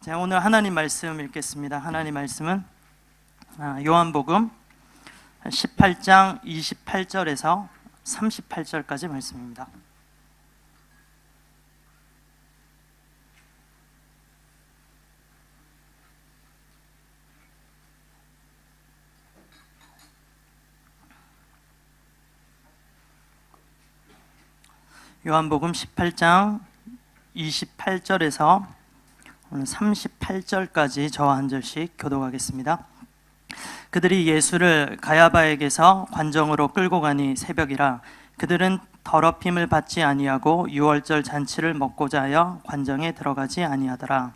자, 오늘 하나님 말씀 읽겠습니다. 하나님 말씀은 요한복음 18장 28절에서 38절까지 말씀입니다. 요한복음 18장 28절에서 오늘 38절까지 저와 한 절씩 교독하겠습니다. 그들이 예수를 가야바에게서 관정으로 끌고 가니 새벽이라. 그들은 더럽힘을 받지 아니하고 유월절 잔치를 먹고자 하여 관정에 들어가지 아니하더라.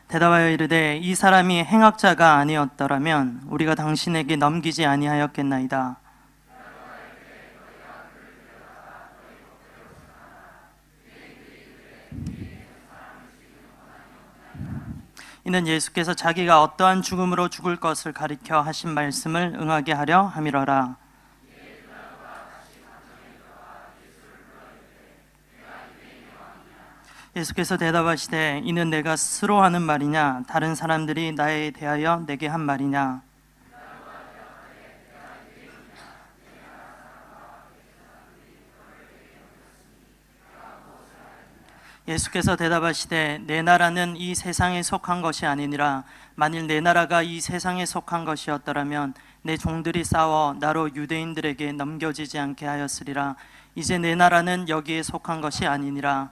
대답하여 이르되 이 사람이 행악자가 아니었더라면 우리가 당신에게 넘기지 아니하였겠나이다. 이는 예수께서 자기가 어떠한 죽음으로 죽을 것을 가리켜 하신 말씀을 응하게 하려 함이러라. 예수께서 대답하시되 이는 내가 스스로 하는 말이냐 다른 사람들이 나에 대하여 내게 한 말이냐. 예수께서 대답하시되 내 나라는 이 세상에 속한 것이 아니니라. 만일 내 나라가 이 세상에 속한 것이었더라면 내 종들이 싸워 나로 유대인들에게 넘겨지지 않게 하였으리라. 이제 내 나라는 여기에 속한 것이 아니니라.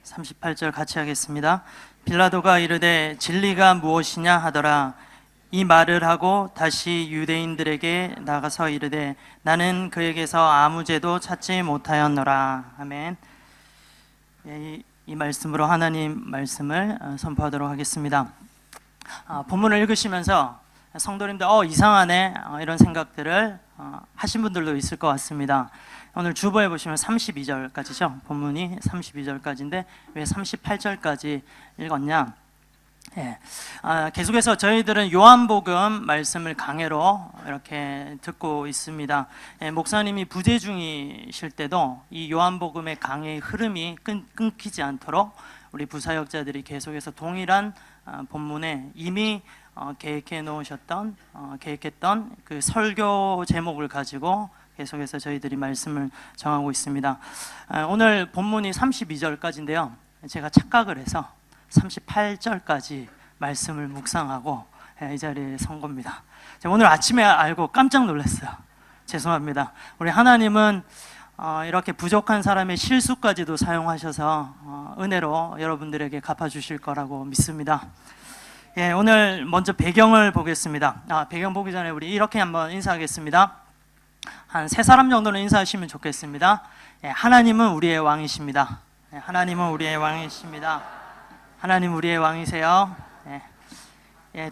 (38절) 38절 같이 하겠습니다. 빌라도가 이르되 진리가 무엇이냐 하더라. 이 말을 하고 다시 유대인들에게 나가서 이르되 나는 그에게서 아무 죄도 찾지 못하였노라. 아멘. 이 말씀으로 하나님 말씀을 선포하도록 하겠습니다. 본문을 읽으시면서 성도님들 이상하네 이런 생각들을 하신 분들도 있을 것 같습니다. 오늘 주보에 보시면 32절까지죠. 본문이 32절까지인데 왜 38절까지 읽었냐? 계속해서 저희들은 요한복음 말씀을 강해로 이렇게 듣고 있습니다. 목사님이 부재 중이실 때도 이 요한복음의 강해의 흐름이 끊기지 않도록 우리 부사역자들이 계속해서 동일한 본문에 이미 계획했던 그 설교 제목을 가지고 계속해서 저희들이 말씀을 정하고 있습니다. 오늘 본문이 32절까지인데요. 제가 착각을 해서 38절까지 말씀을 묵상하고 이 자리에 선 겁니다. 오늘 아침에 알고 깜짝 놀랐어요. 죄송합니다. 우리 하나님은 이렇게 부족한 사람의 실수까지도 사용하셔서 은혜로 여러분들에게 갚아주실 거라고 믿습니다. 오늘 먼저 배경을 보겠습니다. 배경 보기 전에 우리 이렇게 한번 인사하겠습니다. 한 세 사람 정도는 인사하시면 좋겠습니다. 하나님은 우리의 왕이십니다. 하나님은 우리의 왕이십니다. 하나님 우리의 왕이세요.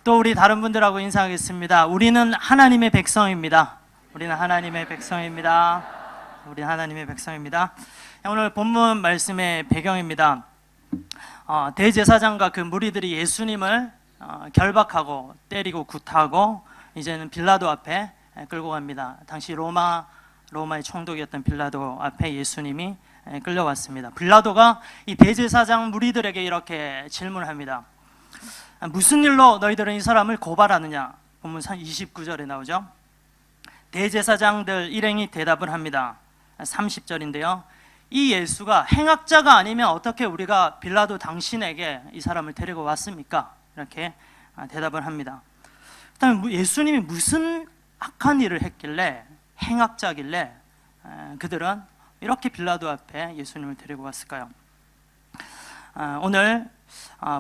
또 우리 다른 분들하고 인사하겠습니다. 우리는 하나님의 백성입니다. 우리는 하나님의 백성입니다. 우리는 하나님의 백성입니다. 오늘 본문 말씀의 배경입니다. 대제사장과 그 무리들이 예수님을 결박하고 때리고 굿하고 이제는 빌라도 앞에 끌고 갑니다. 당시 로마의 총독이었던 빌라도 앞에 예수님이 끌려왔습니다. 빌라도가 이 대제사장 무리들에게 이렇게 질문합니다. 무슨 일로 너희들은 이 사람을 고발하느냐? 본문 29절에 나오죠. 대제사장들 일행이 대답을 합니다. 30절인데요. 이 예수가 행악자가 아니면 어떻게 우리가 빌라도 당신에게 이 사람을 데리고 왔습니까? 이렇게 대답을 합니다. 일단 예수님이 무슨 악한 일을 했길래 행악자길래 그들은 이렇게 빌라도 앞에 예수님을 데리고 왔을까요? 오늘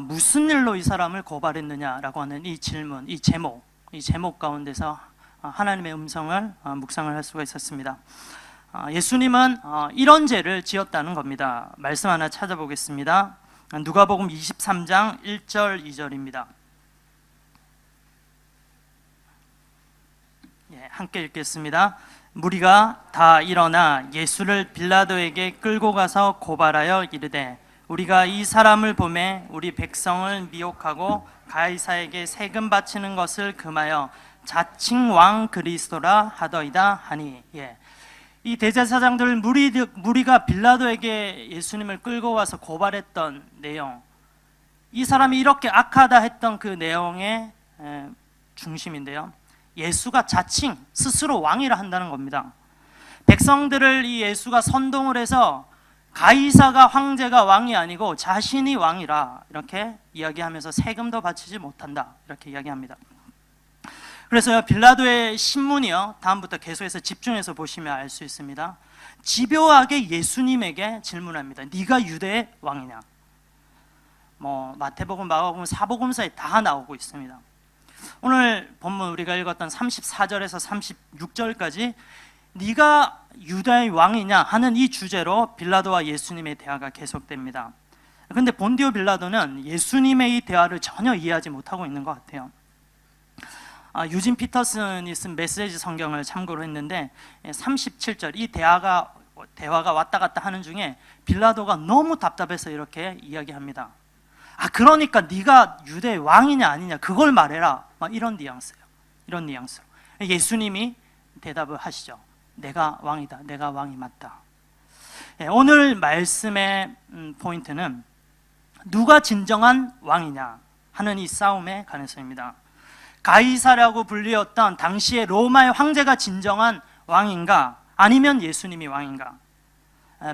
무슨 일로 이 사람을 고발했느냐라고 하는 이 질문, 이 제목 가운데서 하나님의 음성을 묵상을 할 수가 있었습니다. 예수님은 이런 죄를 지었다는 겁니다. 말씀 하나 찾아보겠습니다. 누가복음 23장 1절 2절입니다. 함께 읽겠습니다. 무리가 다 일어나 예수를 빌라도에게 끌고 가서 고발하여 이르되 우리가 이 사람을 보매 우리 백성을 미혹하고 가이사에게 세금 바치는 것을 금하여 자칭 왕 그리스도라 하더이다 하니. 이 대제사장들 무리가 빌라도에게 예수님을 끌고 와서 고발했던 내용, 이 사람이 이렇게 악하다 했던 그 내용의 중심인데요, 예수가 자칭 스스로 왕이라 한다는 겁니다. 백성들을 이 예수가 선동을 해서 가이사가 황제가 왕이 아니고 자신이 왕이라 이렇게 이야기하면서 세금도 바치지 못한다 이렇게 이야기합니다. 그래서요, 빌라도의 신문이요, 다음부터 계속해서 집중해서 보시면 알 수 있습니다. 집요하게 예수님에게 질문합니다. 네가 유대의 왕이냐? 마태복음, 마가복음, 사복음서에 다 나오고 있습니다. 오늘 본문 우리가 읽었던 34절에서 36절까지 네가 유다의 왕이냐 하는 이 주제로 빌라도와 예수님의 대화가 계속됩니다. 그런데 본디오 빌라도는 예수님의 이 대화를 전혀 이해하지 못하고 있는 것 같아요. 유진 피터슨이 쓴 메시지 성경을 참고로 했는데 37절 이 대화가 왔다 갔다 하는 중에 빌라도가 너무 답답해서 이렇게 이야기합니다. 그러니까 네가 유대의 왕이냐 아니냐 그걸 말해라, 이런 뉘앙스예요. 이런 뉘앙스로 예수님이 대답을 하시죠. 내가 왕이다. 내가 왕이 맞다. 오늘 말씀의 포인트는 누가 진정한 왕이냐 하는 이 싸움에 관해서입니다. 가이사라고 불리었던 당시의 로마의 황제가 진정한 왕인가, 아니면 예수님이 왕인가?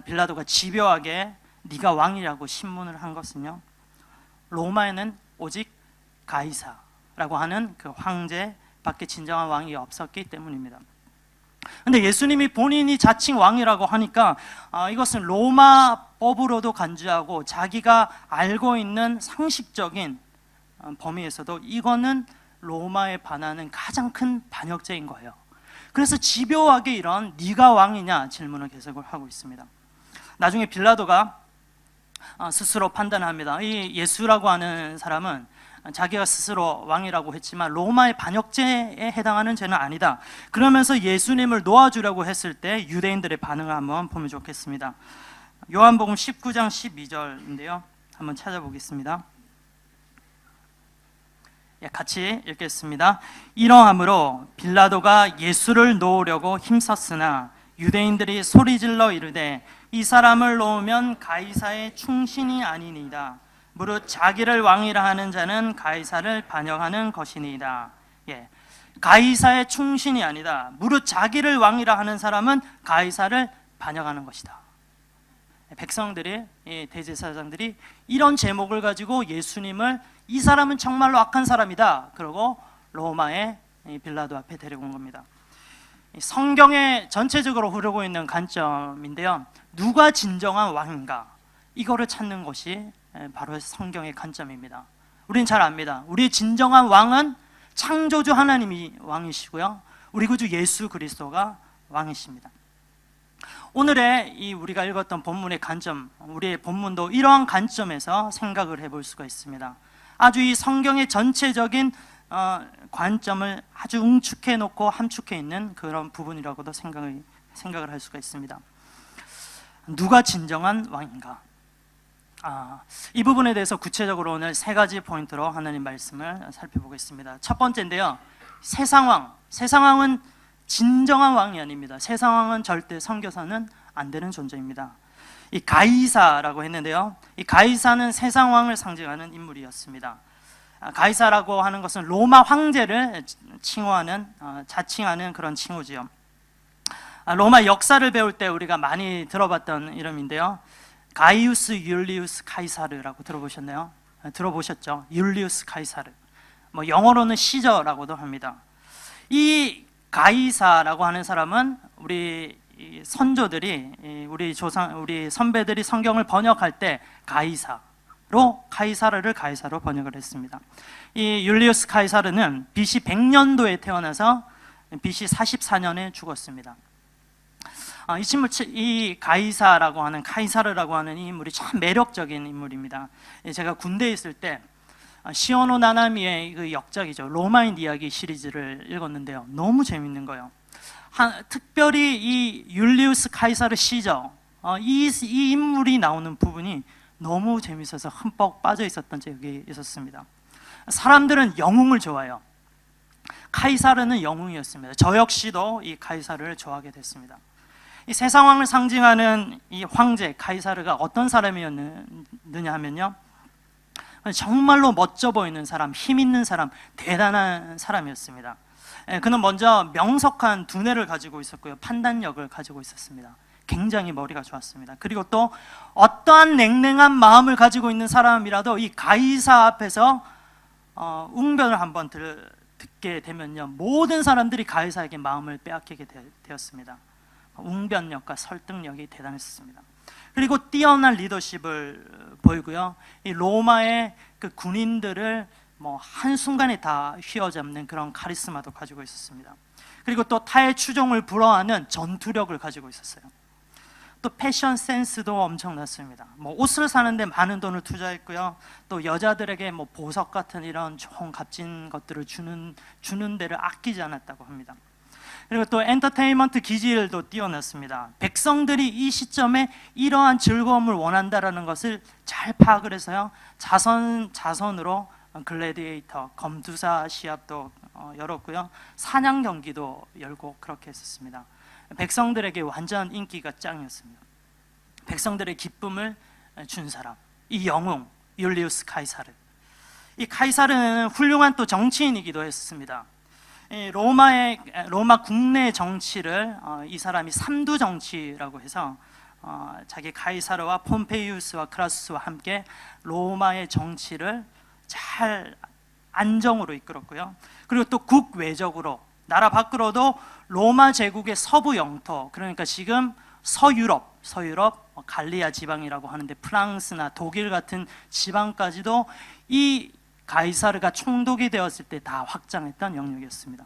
빌라도가 집요하게 네가 왕이라고 신문을 한 것은요, 로마에는 오직 가이사라고 하는 그 황제밖에 진정한 왕이 없었기 때문입니다. 근데 예수님이 본인이 자칭 왕이라고 하니까 이것은 로마 법으로도 간주하고 자기가 알고 있는 상식적인 범위에서도 이거는 로마에 반하는 가장 큰 반역죄인 거예요. 그래서 집요하게 이런 네가 왕이냐 질문을 계속 하고 있습니다. 나중에 빌라도가 스스로 판단합니다. 이 예수라고 하는 사람은 자기가 스스로 왕이라고 했지만 로마의 반역죄에 해당하는 죄는 아니다. 그러면서 예수님을 놓아주려고 했을 때 유대인들의 반응을 한번 보면 좋겠습니다. 요한복음 19장 12절인데요, 한번 찾아보겠습니다. 같이 읽겠습니다. 이러함으로 빌라도가 예수를 놓으려고 힘썼으나 유대인들이 소리질러 이르되 이 사람을 놓으면 가이사의 충신이 아니니이다. 무릇 자기를 왕이라 하는 자는 가이사를 반역하는 것이니이다. 가이사의 충신이 아니다. 무릇 자기를 왕이라 하는 사람은 가이사를 반역하는 것이다. 백성들이, 대제사장들이 이런 제목을 가지고 예수님을 이 사람은 정말로 악한 사람이다 그러고 로마의 빌라도 앞에 데려온 겁니다. 성경에 전체적으로 흐르고 있는 관점인데요, 누가 진정한 왕인가, 이거를 찾는 것이 바로 성경의 관점입니다. 우리는 잘 압니다. 우리의 진정한 왕은 창조주 하나님이 왕이시고요, 우리 구주 예수 그리스도가 왕이십니다. 오늘의 우리가 읽었던 본문의 관점, 우리의 본문도 이러한 관점에서 생각을 해볼 수가 있습니다. 아주 이 성경의 전체적인 관점을 아주 응축해 놓고 함축해 있는 그런 부분이라고도 생각을 할 수가 있습니다. 누가 진정한 왕인가? 이 부분에 대해서 구체적으로 오늘 세 가지 포인트로 하나님 말씀을 살펴보겠습니다. 첫 번째인데요, 세상왕은 진정한 왕이 아닙니다. 세상왕은 절대 섬겨서는 안 되는 존재입니다. 이 가이사라고 했는데요, 이 가이사는 세상왕을 상징하는 인물이었습니다. 가이사라고 하는 것은 로마 황제를 칭호하는, 자칭하는 그런 칭호지요. 로마 역사를 배울 때 우리가 많이 들어봤던 이름인데요, 가이우스 율리우스 카이사르라고 들어보셨나요? 들어보셨죠? 율리우스 카이사르, 영어로는 시저라고도 합니다. 이 가이사라고 하는 사람은 우리 선조들이, 우리 선배들이 성경을 번역할 때 카이사르를 가이사로 번역을 했습니다. 이 율리우스 카이사르는 BC 100년도에 태어나서 BC 44년에 죽었습니다. 이 카이사르라고 하는 이 인물이 참 매력적인 인물입니다. 제가 군대에 있을 때 시오노 나나미의 그 역작이죠, 로마인 이야기 시리즈를 읽었는데요, 너무 재밌는 거예요. 특별히 이 율리우스 카이사르 시저, 이 인물이 나오는 부분이 너무 재밌어서 흠뻑 빠져 있었던 적이 있었습니다. 사람들은 영웅을 좋아해요. 카이사르는 영웅이었습니다. 저 역시도 이 카이사르를 좋아하게 됐습니다. 이 세상왕을 상징하는 이 황제 카이사르가 어떤 사람이었느냐 하면요, 정말로 멋져 보이는 사람, 힘 있는 사람, 대단한 사람이었습니다. 그는 먼저 명석한 두뇌를 가지고 있었고요, 판단력을 가지고 있었습니다. 굉장히 머리가 좋았습니다. 그리고 또 어떠한 냉랭한 마음을 가지고 있는 사람이라도 이 가이사 앞에서 웅변을 한번 듣게 되면요, 모든 사람들이 가이사에게 마음을 빼앗기게 되었습니다. 웅변력과 설득력이 대단했습니다. 그리고 뛰어난 리더십을 보이고요, 이 로마의 그 군인들을 한순간에 다 휘어잡는 그런 카리스마도 가지고 있었습니다. 그리고 또 타의 추종을 불허하는 전투력을 가지고 있었어요. 또 패션 센스도 엄청났습니다. 옷을 사는데 많은 돈을 투자했고요, 또 여자들에게 보석 같은 이런 좋은 값진 것들을 주는 데를 아끼지 않았다고 합니다. 그리고 또 엔터테인먼트 기질도 뛰어났습니다. 백성들이 이 시점에 이러한 즐거움을 원한다라는 것을 잘 파악을 해서요, 자선으로 글래디에이터, 검투사 시합도 열었고요, 사냥 경기도 열고 그렇게 했었습니다. 백성들에게 완전 인기가 짱이었습니다. 백성들의 기쁨을 준 사람, 이 영웅 율리우스 카이사르. 이 카이사르는 훌륭한 또 정치인이기도 했습니다. 로마 국내 정치를 이 사람이 삼두 정치라고 해서 자기 카이사르와 폼페이우스와 크라수스와 함께 로마의 정치를 잘 안정으로 이끌었고요. 그리고 또 국외적으로 나라 밖으로도 로마 제국의 서부 영토, 그러니까 지금 서유럽 갈리아 지방이라고 하는데 프랑스나 독일 같은 지방까지도 이 가이사르가 총독이 되었을 때 다 확장했던 영역이었습니다.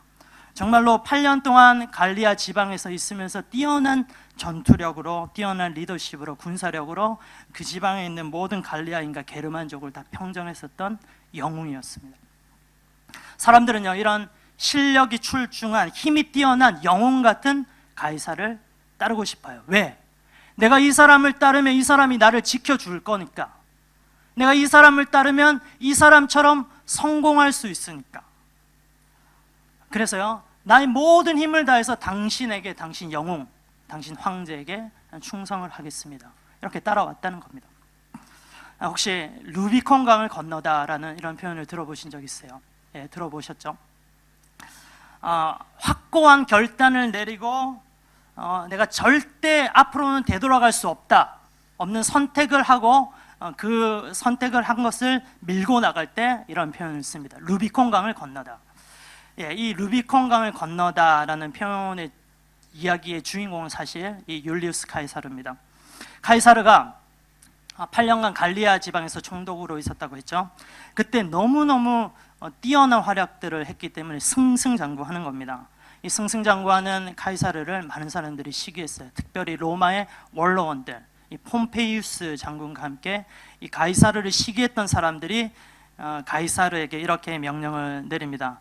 정말로 8년 동안 갈리아 지방에서 있으면서 뛰어난 전투력으로, 뛰어난 리더십으로, 군사력으로 그 지방에 있는 모든 갈리아인과 게르만족을 다 평정했었던 영웅이었습니다. 사람들은요, 이런 실력이 출중한, 힘이 뛰어난 영웅 같은 가이사를 따르고 싶어요. 왜? 내가 이 사람을 따르면 이 사람이 나를 지켜줄 거니까. 내가 이 사람을 따르면 이 사람처럼 성공할 수 있으니까. 그래서요, 나의 모든 힘을 다해서 당신에게, 당신 영웅, 당신 황제에게 충성을 하겠습니다. 이렇게 따라왔다는 겁니다. 혹시 루비콘 강을 건너다라는 이런 표현을 들어보신 적 있어요? 예, 들어보셨죠? 확고한 결단을 내리고 내가 절대 앞으로는 되돌아갈 수 없는 선택을 하고 그 선택을 한 것을 밀고 나갈 때 이런 표현을 씁니다. 루비콘 강을 건너다. 예, 이 루비콘 강을 건너다라는 표현의 이야기의 주인공은 사실 이 율리우스 카이사르입니다. 카이사르가 8년간 갈리아 지방에서 총독으로 있었다고 했죠. 그때 너무너무 뛰어난 활약들을 했기 때문에 승승장구하는 겁니다. 이 승승장구하는 카이사르를 많은 사람들이 시기했어요. 특별히 로마의 원로원들, 이 폼페이우스 장군과 함께 이 가이사르를 시기했던 사람들이 가이사르에게 이렇게 명령을 내립니다.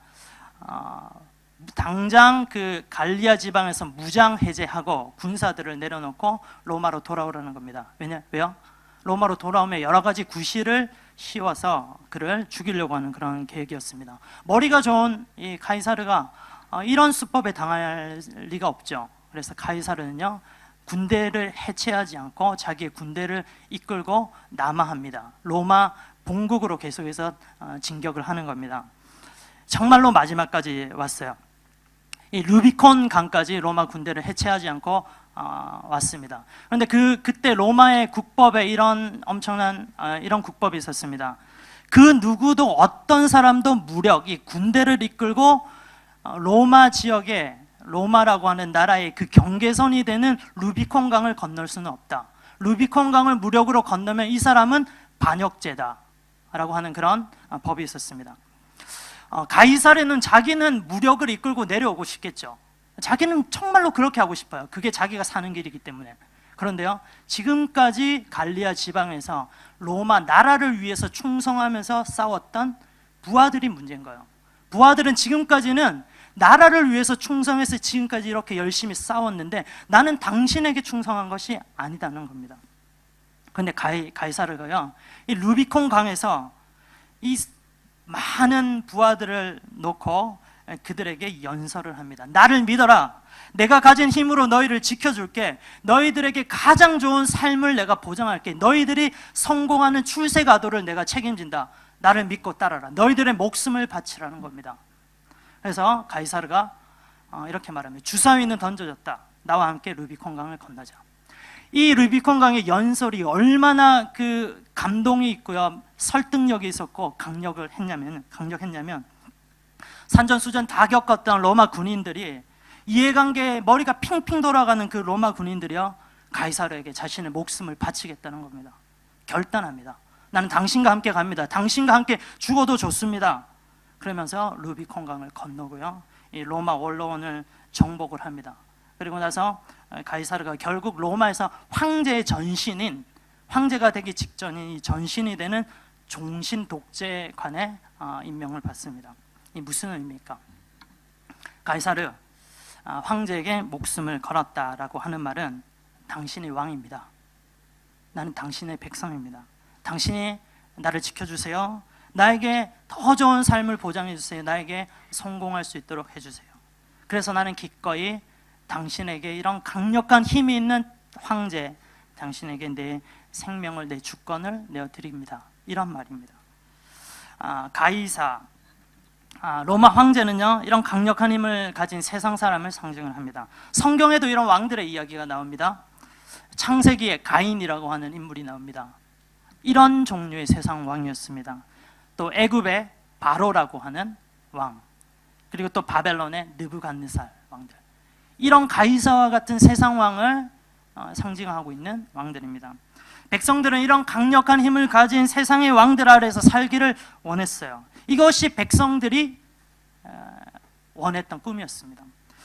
당장 그 갈리아 지방에서 무장 해제하고 군사들을 내려놓고 로마로 돌아오라는 겁니다. 왜요? 로마로 돌아오면 여러 가지 구실을 씌워서 그를 죽이려고 하는 그런 계획이었습니다. 머리가 좋은 이 카이사르가 이런 수법에 당할 리가 없죠. 그래서 카이사르는요, 군대를 해체하지 않고 자기의 군대를 이끌고 남하합니다. 로마 본국으로 계속해서 진격을 하는 겁니다. 정말로 마지막까지 왔어요. 이 루비콘 강까지 로마 군대를 해체하지 않고 왔습니다. 그런데 그때 로마의 국법에 이런 엄청난 이런 국법이 있었습니다. 그 누구도 어떤 사람도 무력, 이 군대를 이끌고 로마 지역에, 로마라고 하는 나라의 그 경계선이 되는 루비콘 강을 건널 수는 없다. 루비콘 강을 무력으로 건너면 이 사람은 반역죄다라고 하는 그런 법이 있었습니다. 가이사르는 자기는 무력을 이끌고 내려오고 싶겠죠. 자기는 정말로 그렇게 하고 싶어요. 그게 자기가 사는 길이기 때문에. 그런데요, 지금까지 갈리아 지방에서 로마 나라를 위해서 충성하면서 싸웠던 부하들이 문제인 거예요. 부하들은 지금까지는 나라를 위해서 충성해서 지금까지 이렇게 열심히 싸웠는데 나는 당신에게 충성한 것이 아니다는 겁니다. 그런데 가이사르가요, 이 루비콘 강에서 이 많은 부하들을 놓고 그들에게 연설을 합니다. 나를 믿어라. 내가 가진 힘으로 너희를 지켜줄게. 너희들에게 가장 좋은 삶을 내가 보장할게. 너희들이 성공하는 출세가도를 내가 책임진다. 나를 믿고 따라라. 너희들의 목숨을 바치라는 겁니다. 그래서 가이사르가 이렇게 말합니다. 주사위는 던져졌다. 나와 함께 루비콘 강을 건너자. 이 루비콘 강의 연설이 얼마나 그 감동이 있고요, 설득력이 있었고 강력했냐면 산전수전 다 겪었던 로마 군인들이, 이해관계에 머리가 핑핑 돌아가는 그 로마 군인들이요, 가이사르에게 자신의 목숨을 바치겠다는 겁니다. 결단합니다. 나는 당신과 함께 갑니다. 당신과 함께 죽어도 좋습니다. 그러면서 루비콘 강을 건너고요, 이 로마 원로원을 정복을 합니다. 그리고 나서 가이사르가 결국 로마에서 황제의 전신인, 황제가 되기 직전인 이 전신이 되는 종신 독재관에 임명을 받습니다. 이 무슨 의미입니까? 가이사르, 황제에게 목숨을 걸었다라고 하는 말은 당신이 왕입니다. 나는 당신의 백성입니다. 당신이 나를 지켜주세요. 나에게 더 좋은 삶을 보장해 주세요. 나에게 성공할 수 있도록 해주세요. 그래서 나는 기꺼이 당신에게, 이런 강력한 힘이 있는 황제, 당신에게 내 생명을, 내 주권을 내어드립니다. 이런 말입니다. 가이사, 로마 황제는요, 이런 강력한 힘을 가진 세상 사람을 상징을 합니다. 성경에도 이런 왕들의 이야기가 나옵니다. 창세기에 가인이라고 하는 인물이 나옵니다. 이런 종류의 세상 왕이었습니다. 또 애굽의 바로라고 하는 왕, 그리고 또 바벨론의 느부갓네살 왕들, 이런 가이사와 같은 세상 왕을 상징하고 있는 왕들입니다. 백성들은 이런 강력한 힘을 가진 세상의 왕들 아래에서 살기를 원했어요. 이것이 백성들이 원했던 꿈이었습니다.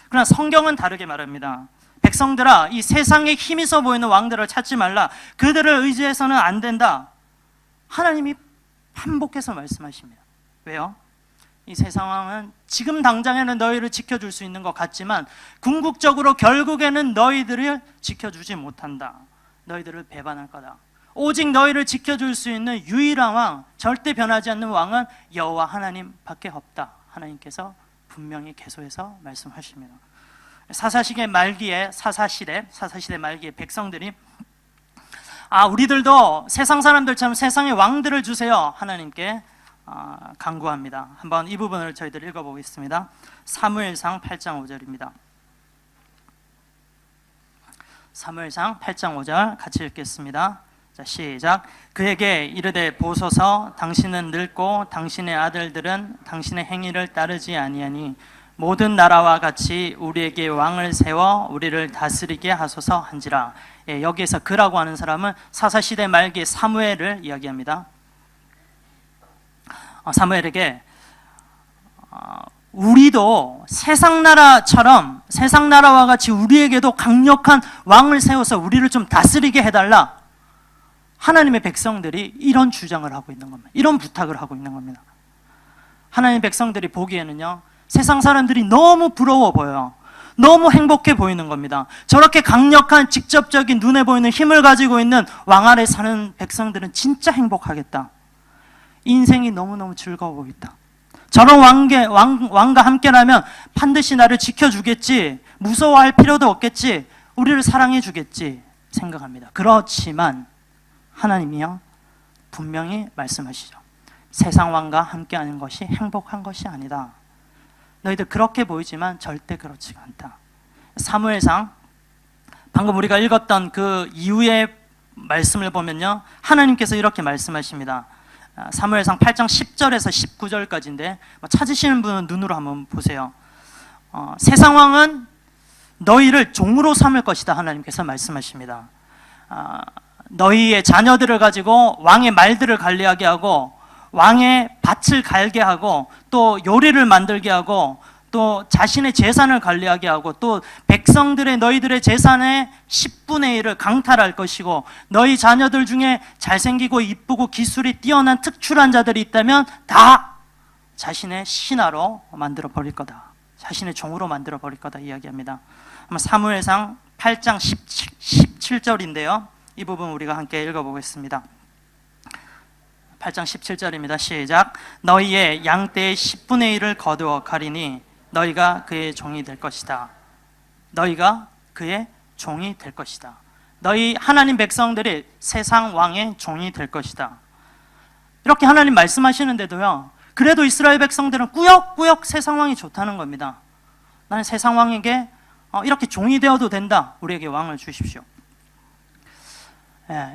그러나 성경은 다르게 말합니다. 백성들아, 이 세상에 힘 있어 보이는 왕들을 찾지 말라. 그들을 의지해서는 안 된다. 하나님이 반복해서 말씀하십니다. 왜요? 이 세상 왕은 지금 당장에는 너희를 지켜줄 수 있는 것 같지만 궁극적으로 결국에는 너희들을 지켜주지 못한다. 너희들을 배반할 거다. 오직 너희를 지켜줄 수 있는 유일한 왕, 절대 변하지 않는 왕은 여호와 하나님밖에 없다. 하나님께서 분명히 계속해서 말씀하십니다. 사사시대 말기에 백성들이 우리들도 세상 사람들처럼 세상의 왕들을 주세요. 하나님께 간구합니다. 한번 이 부분을 저희들 읽어보겠습니다. 사무엘상 8장 5절입니다. 사무엘상 8장 5절 같이 읽겠습니다. 자, 시작. 그에게 이르되 보소서, 당신은 늙고 당신의 아들들은 당신의 행위를 따르지 아니하니 모든 나라와 같이 우리에게 왕을 세워 우리를 다스리게 하소서 한지라. 여기에서 그라고 하는 사람은 사사시대 말기 사무엘을 이야기합니다. 사무엘에게 우리도 세상 나라처럼, 세상 나라와 같이 우리에게도 강력한 왕을 세워서 우리를 좀 다스리게 해달라. 하나님의 백성들이 이런 주장을 하고 있는 겁니다. 이런 부탁을 하고 있는 겁니다. 하나님의 백성들이 보기에는요, 세상 사람들이 너무 부러워 보여요. 너무 행복해 보이는 겁니다. 저렇게 강력한 직접적인 눈에 보이는 힘을 가지고 있는 왕 아래 사는 백성들은 진짜 행복하겠다. 인생이 너무너무 즐거워 보인다. 저런 왕과 함께라면 반드시 나를 지켜주겠지, 무서워할 필요도 없겠지, 우리를 사랑해 주겠지 생각합니다. 그렇지만 하나님이요, 분명히 말씀하시죠. 세상 왕과 함께하는 것이 행복한 것이 아니다. 너희들 그렇게 보이지만 절대 그렇지가 않다. 사무엘상, 방금 우리가 읽었던 그 이후의 말씀을 보면요, 하나님께서 이렇게 말씀하십니다. 사무엘상 8장 10절에서 19절까지인데 찾으시는 분은 눈으로 한번 보세요. 세상 왕은 너희를 종으로 삼을 것이다. 하나님께서 말씀하십니다. 너희의 자녀들을 가지고 왕의 말들을 관리하게 하고 왕의 밭을 갈게 하고 또 요리를 만들게 하고 또 자신의 재산을 관리하게 하고 또 백성들의, 너희들의 재산의 10분의 1을 강탈할 것이고 너희 자녀들 중에 잘생기고 이쁘고 기술이 뛰어난 특출한 자들이 있다면 다 자신의 신하로 만들어 버릴 거다. 자신의 종으로 만들어 버릴 거다 이야기합니다. 아마 사무엘상 8장 17절인데요. 이 부분 우리가 함께 읽어보겠습니다. 8장 17절입니다. 시작. 너희의 양떼의 10분의 1을 거두어 가리니 너희가 그의 종이 될 것이다. 너희가 그의 종이 될 것이다. 너희 하나님 백성들이 세상 왕의 종이 될 것이다. 이렇게 하나님 말씀하시는데도요, 그래도 이스라엘 백성들은 꾸역꾸역 세상 왕이 좋다는 겁니다. 나는 세상 왕에게 이렇게 종이 되어도 된다. 우리에게 왕을 주십시오.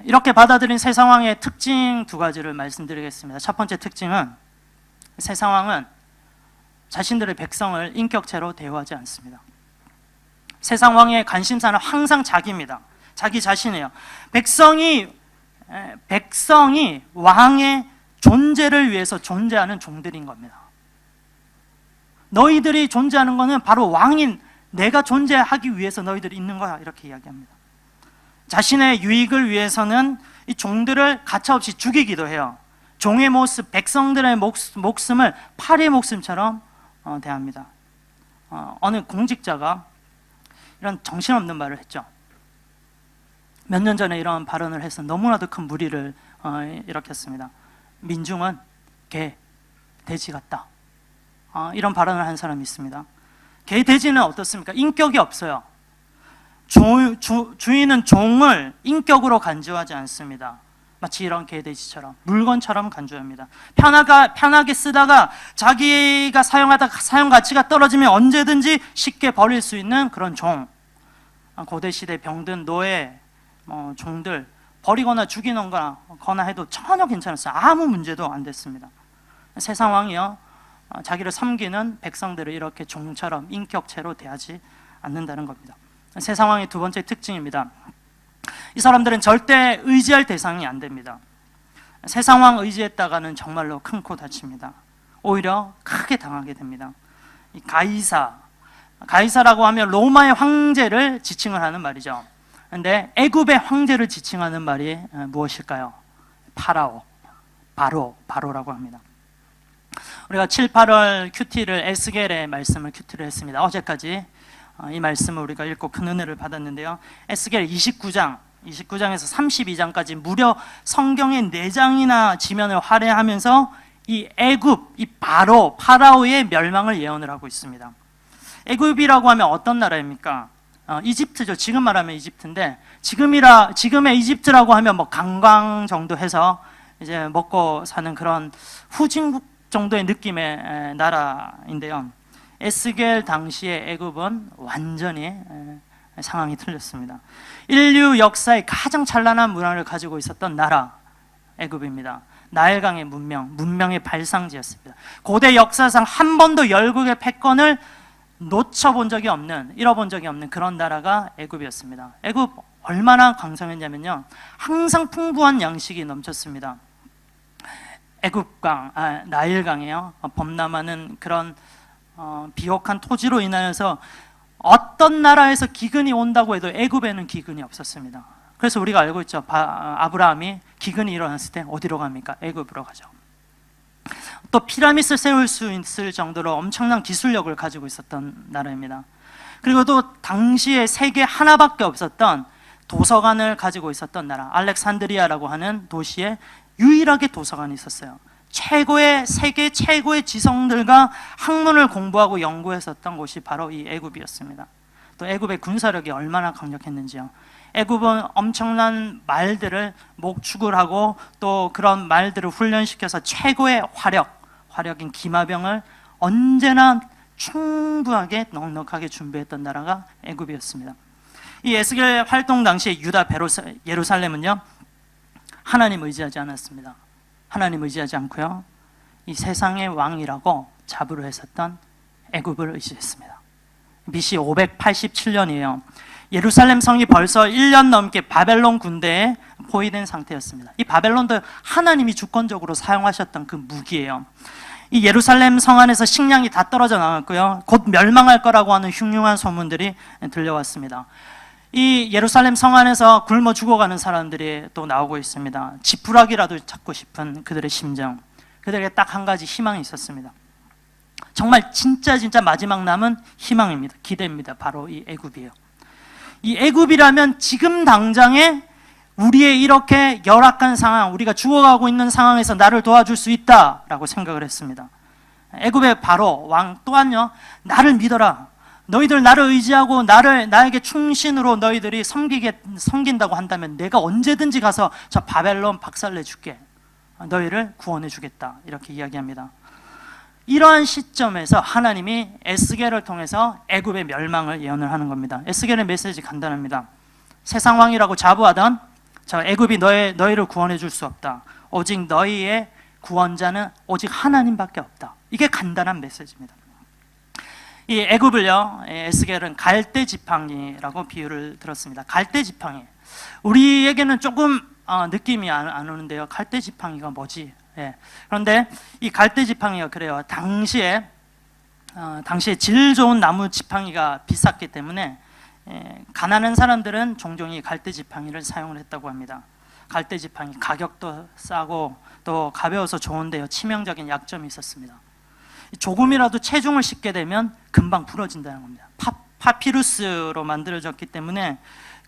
이렇게 받아들인 세상 왕의 특징 두 가지를 말씀드리겠습니다. 첫 번째 특징은 세상 왕은 자신들의 백성을 인격체로 대우하지 않습니다. 세상 왕의 관심사는 항상 자기입니다. 자기 자신이에요. 백성이 왕의 존재를 위해서 존재하는 종들인 겁니다. 너희들이 존재하는 것은 바로 왕인 내가 존재하기 위해서 너희들이 있는 거야, 이렇게 이야기합니다. 자신의 유익을 위해서는 이 종들을 가차없이 죽이기도 해요. 종의 모습, 백성들의 목숨을 파리의 목숨처럼 대합니다. 어느 공직자가 이런 정신없는 말을 했죠. 몇 년 전에 이런 발언을 해서 너무나도 큰 물의를 일으켰습니다. 민중은 개, 돼지 같다. 이런 발언을 한 사람이 있습니다. 개, 돼지는 어떻습니까? 인격이 없어요. 주인은 종을 인격으로 간주하지 않습니다. 마치 이런 개, 돼지처럼 물건처럼 간주합니다. 편하게 쓰다가 자기가 사용하다가 사용 가치가 떨어지면 언제든지 쉽게 버릴 수 있는 그런 종. 고대시대 병든 노예, 종들 버리거나 죽이는 거나 해도 전혀 괜찮았어요. 아무 문제도 안 됐습니다. 세상 왕이요, 자기를 섬기는 백성들을 이렇게 종처럼 인격체로 대하지 않는다는 겁니다. 세상 왕의 두 번째 특징입니다. 이 사람들은 절대 의지할 대상이 안 됩니다. 세상 왕 의지했다가는 정말로 큰 코 다칩니다. 오히려 크게 당하게 됩니다. 이 가이사라고 하면 로마의 황제를 지칭을 하는 말이죠. 그런데 애굽의 황제를 지칭하는 말이 무엇일까요? 바로라고 합니다. 우리가 7, 8월 큐티를 에스겔의 말씀을 큐티를 했습니다. 어제까지 이 말씀을 우리가 읽고 큰 은혜를 받았는데요. 에스겔 29장에서 32장까지 무려 성경의 4장이나 지면을 할애하면서 이 애굽, 이 파라오의 멸망을 예언을 하고 있습니다. 애굽이라고 하면 어떤 나라입니까? 이집트죠. 지금 말하면 이집트인데 지금의 이집트라고 하면 뭐 관광 정도 해서 이제 먹고 사는 그런 후진국 정도의 느낌의 나라인데요. 에스겔 당시의 애굽은 완전히 상황이 틀렸습니다. 인류 역사의 가장 찬란한 문화를 가지고 있었던 나라 애굽입니다. 나일강의 문명의 발상지였습니다. 고대 역사상 한 번도 열국의 패권을 놓쳐본 적이 없는, 잃어본 적이 없는 그런 나라가 애굽이었습니다. 애굽 얼마나 강성했냐면요, 항상 풍부한 양식이 넘쳤습니다. 애굽강, 나일강이요, 범람하는 그런 비옥한 토지로 인하여서 어떤 나라에서 기근이 온다고 해도 애굽에는 기근이 없었습니다. 그래서 우리가 알고 있죠. 아브라함이 기근이 일어났을 때 어디로 갑니까? 애굽으로 가죠. 또 피라미드를 세울 수 있을 정도로 엄청난 기술력을 가지고 있었던 나라입니다. 그리고 또 당시에 세계 하나밖에 없었던 도서관을 가지고 있었던 나라, 알렉산드리아라고 하는 도시에 유일하게 도서관이 있었어요. 세계 최고의 지성들과 학문을 공부하고 연구했었던 곳이 바로 이 애굽이었습니다. 또 애굽의 군사력이 얼마나 강력했는지요. 애굽은 엄청난 말들을 목축을 하고 또 그런 말들을 훈련시켜서 최고의 화력인 기마병을 언제나 충분하게 넉넉하게 준비했던 나라가 애굽이었습니다. 이 에스겔 활동 당시 유다 예루살렘은요, 하나님 의지하지 않았습니다. 하나님 의지하지 않고요, 이 세상의 왕이라고 자부를 했었던 애굽을 의지했습니다. BC 587년이에요. 예루살렘 성이 벌써 1년 넘게 바벨론 군대에 포위된 상태였습니다. 이 바벨론도 하나님이 주권적으로 사용하셨던 그 무기예요. 이 예루살렘 성 안에서 식량이 다 떨어져 나갔고요, 곧 멸망할 거라고 하는 흉흉한 소문들이 들려왔습니다. 이 예루살렘 성 안에서 굶어 죽어가는 사람들이 또 나오고 있습니다. 지푸라기라도 찾고 싶은 그들의 심정, 그들에게 딱 한 가지 희망이 있었습니다. 정말 진짜 마지막 남은 희망입니다. 기대입니다. 바로 이 애굽이에요. 이 애굽이라면 지금 당장에 우리의 이렇게 열악한 상황, 우리가 죽어가고 있는 상황에서 나를 도와줄 수 있다라고 생각을 했습니다. 애굽의 바로 왕 또한요, 나를 믿어라. 너희들 나를 의지하고 나에게 충신으로 너희들이 섬긴다고 한다면 내가 언제든지 가서 저 바벨론 박살내 줄게. 너희를 구원해 주겠다. 이렇게 이야기합니다. 이러한 시점에서 하나님이 에스겔을 통해서 애굽의 멸망을 예언을 하는 겁니다. 에스겔의 메시지 간단합니다. 세상 왕이라고 자부하던 저 애굽이 너희를 구원해 줄 수 없다. 오직 너희의 구원자는 오직 하나님밖에 없다. 이게 간단한 메시지입니다. 이 애굽을요, 에스겔은 갈대 지팡이라고 비유를 들었습니다. 갈대 지팡이. 우리에게는 조금 느낌이 안 오는데요. 갈대 지팡이가 뭐지? 예. 그런데 이 갈대 지팡이가 그래요. 당시에 질 좋은 나무 지팡이가 비쌌기 때문에 가난한 사람들은 종종 이 갈대 지팡이를 사용을 했다고 합니다. 갈대 지팡이 가격도 싸고 또 가벼워서 좋은데요, 치명적인 약점이 있었습니다. 조금이라도 체중을 싣게 되면 금방 부러진다는 겁니다. 파피루스로 만들어졌기 때문에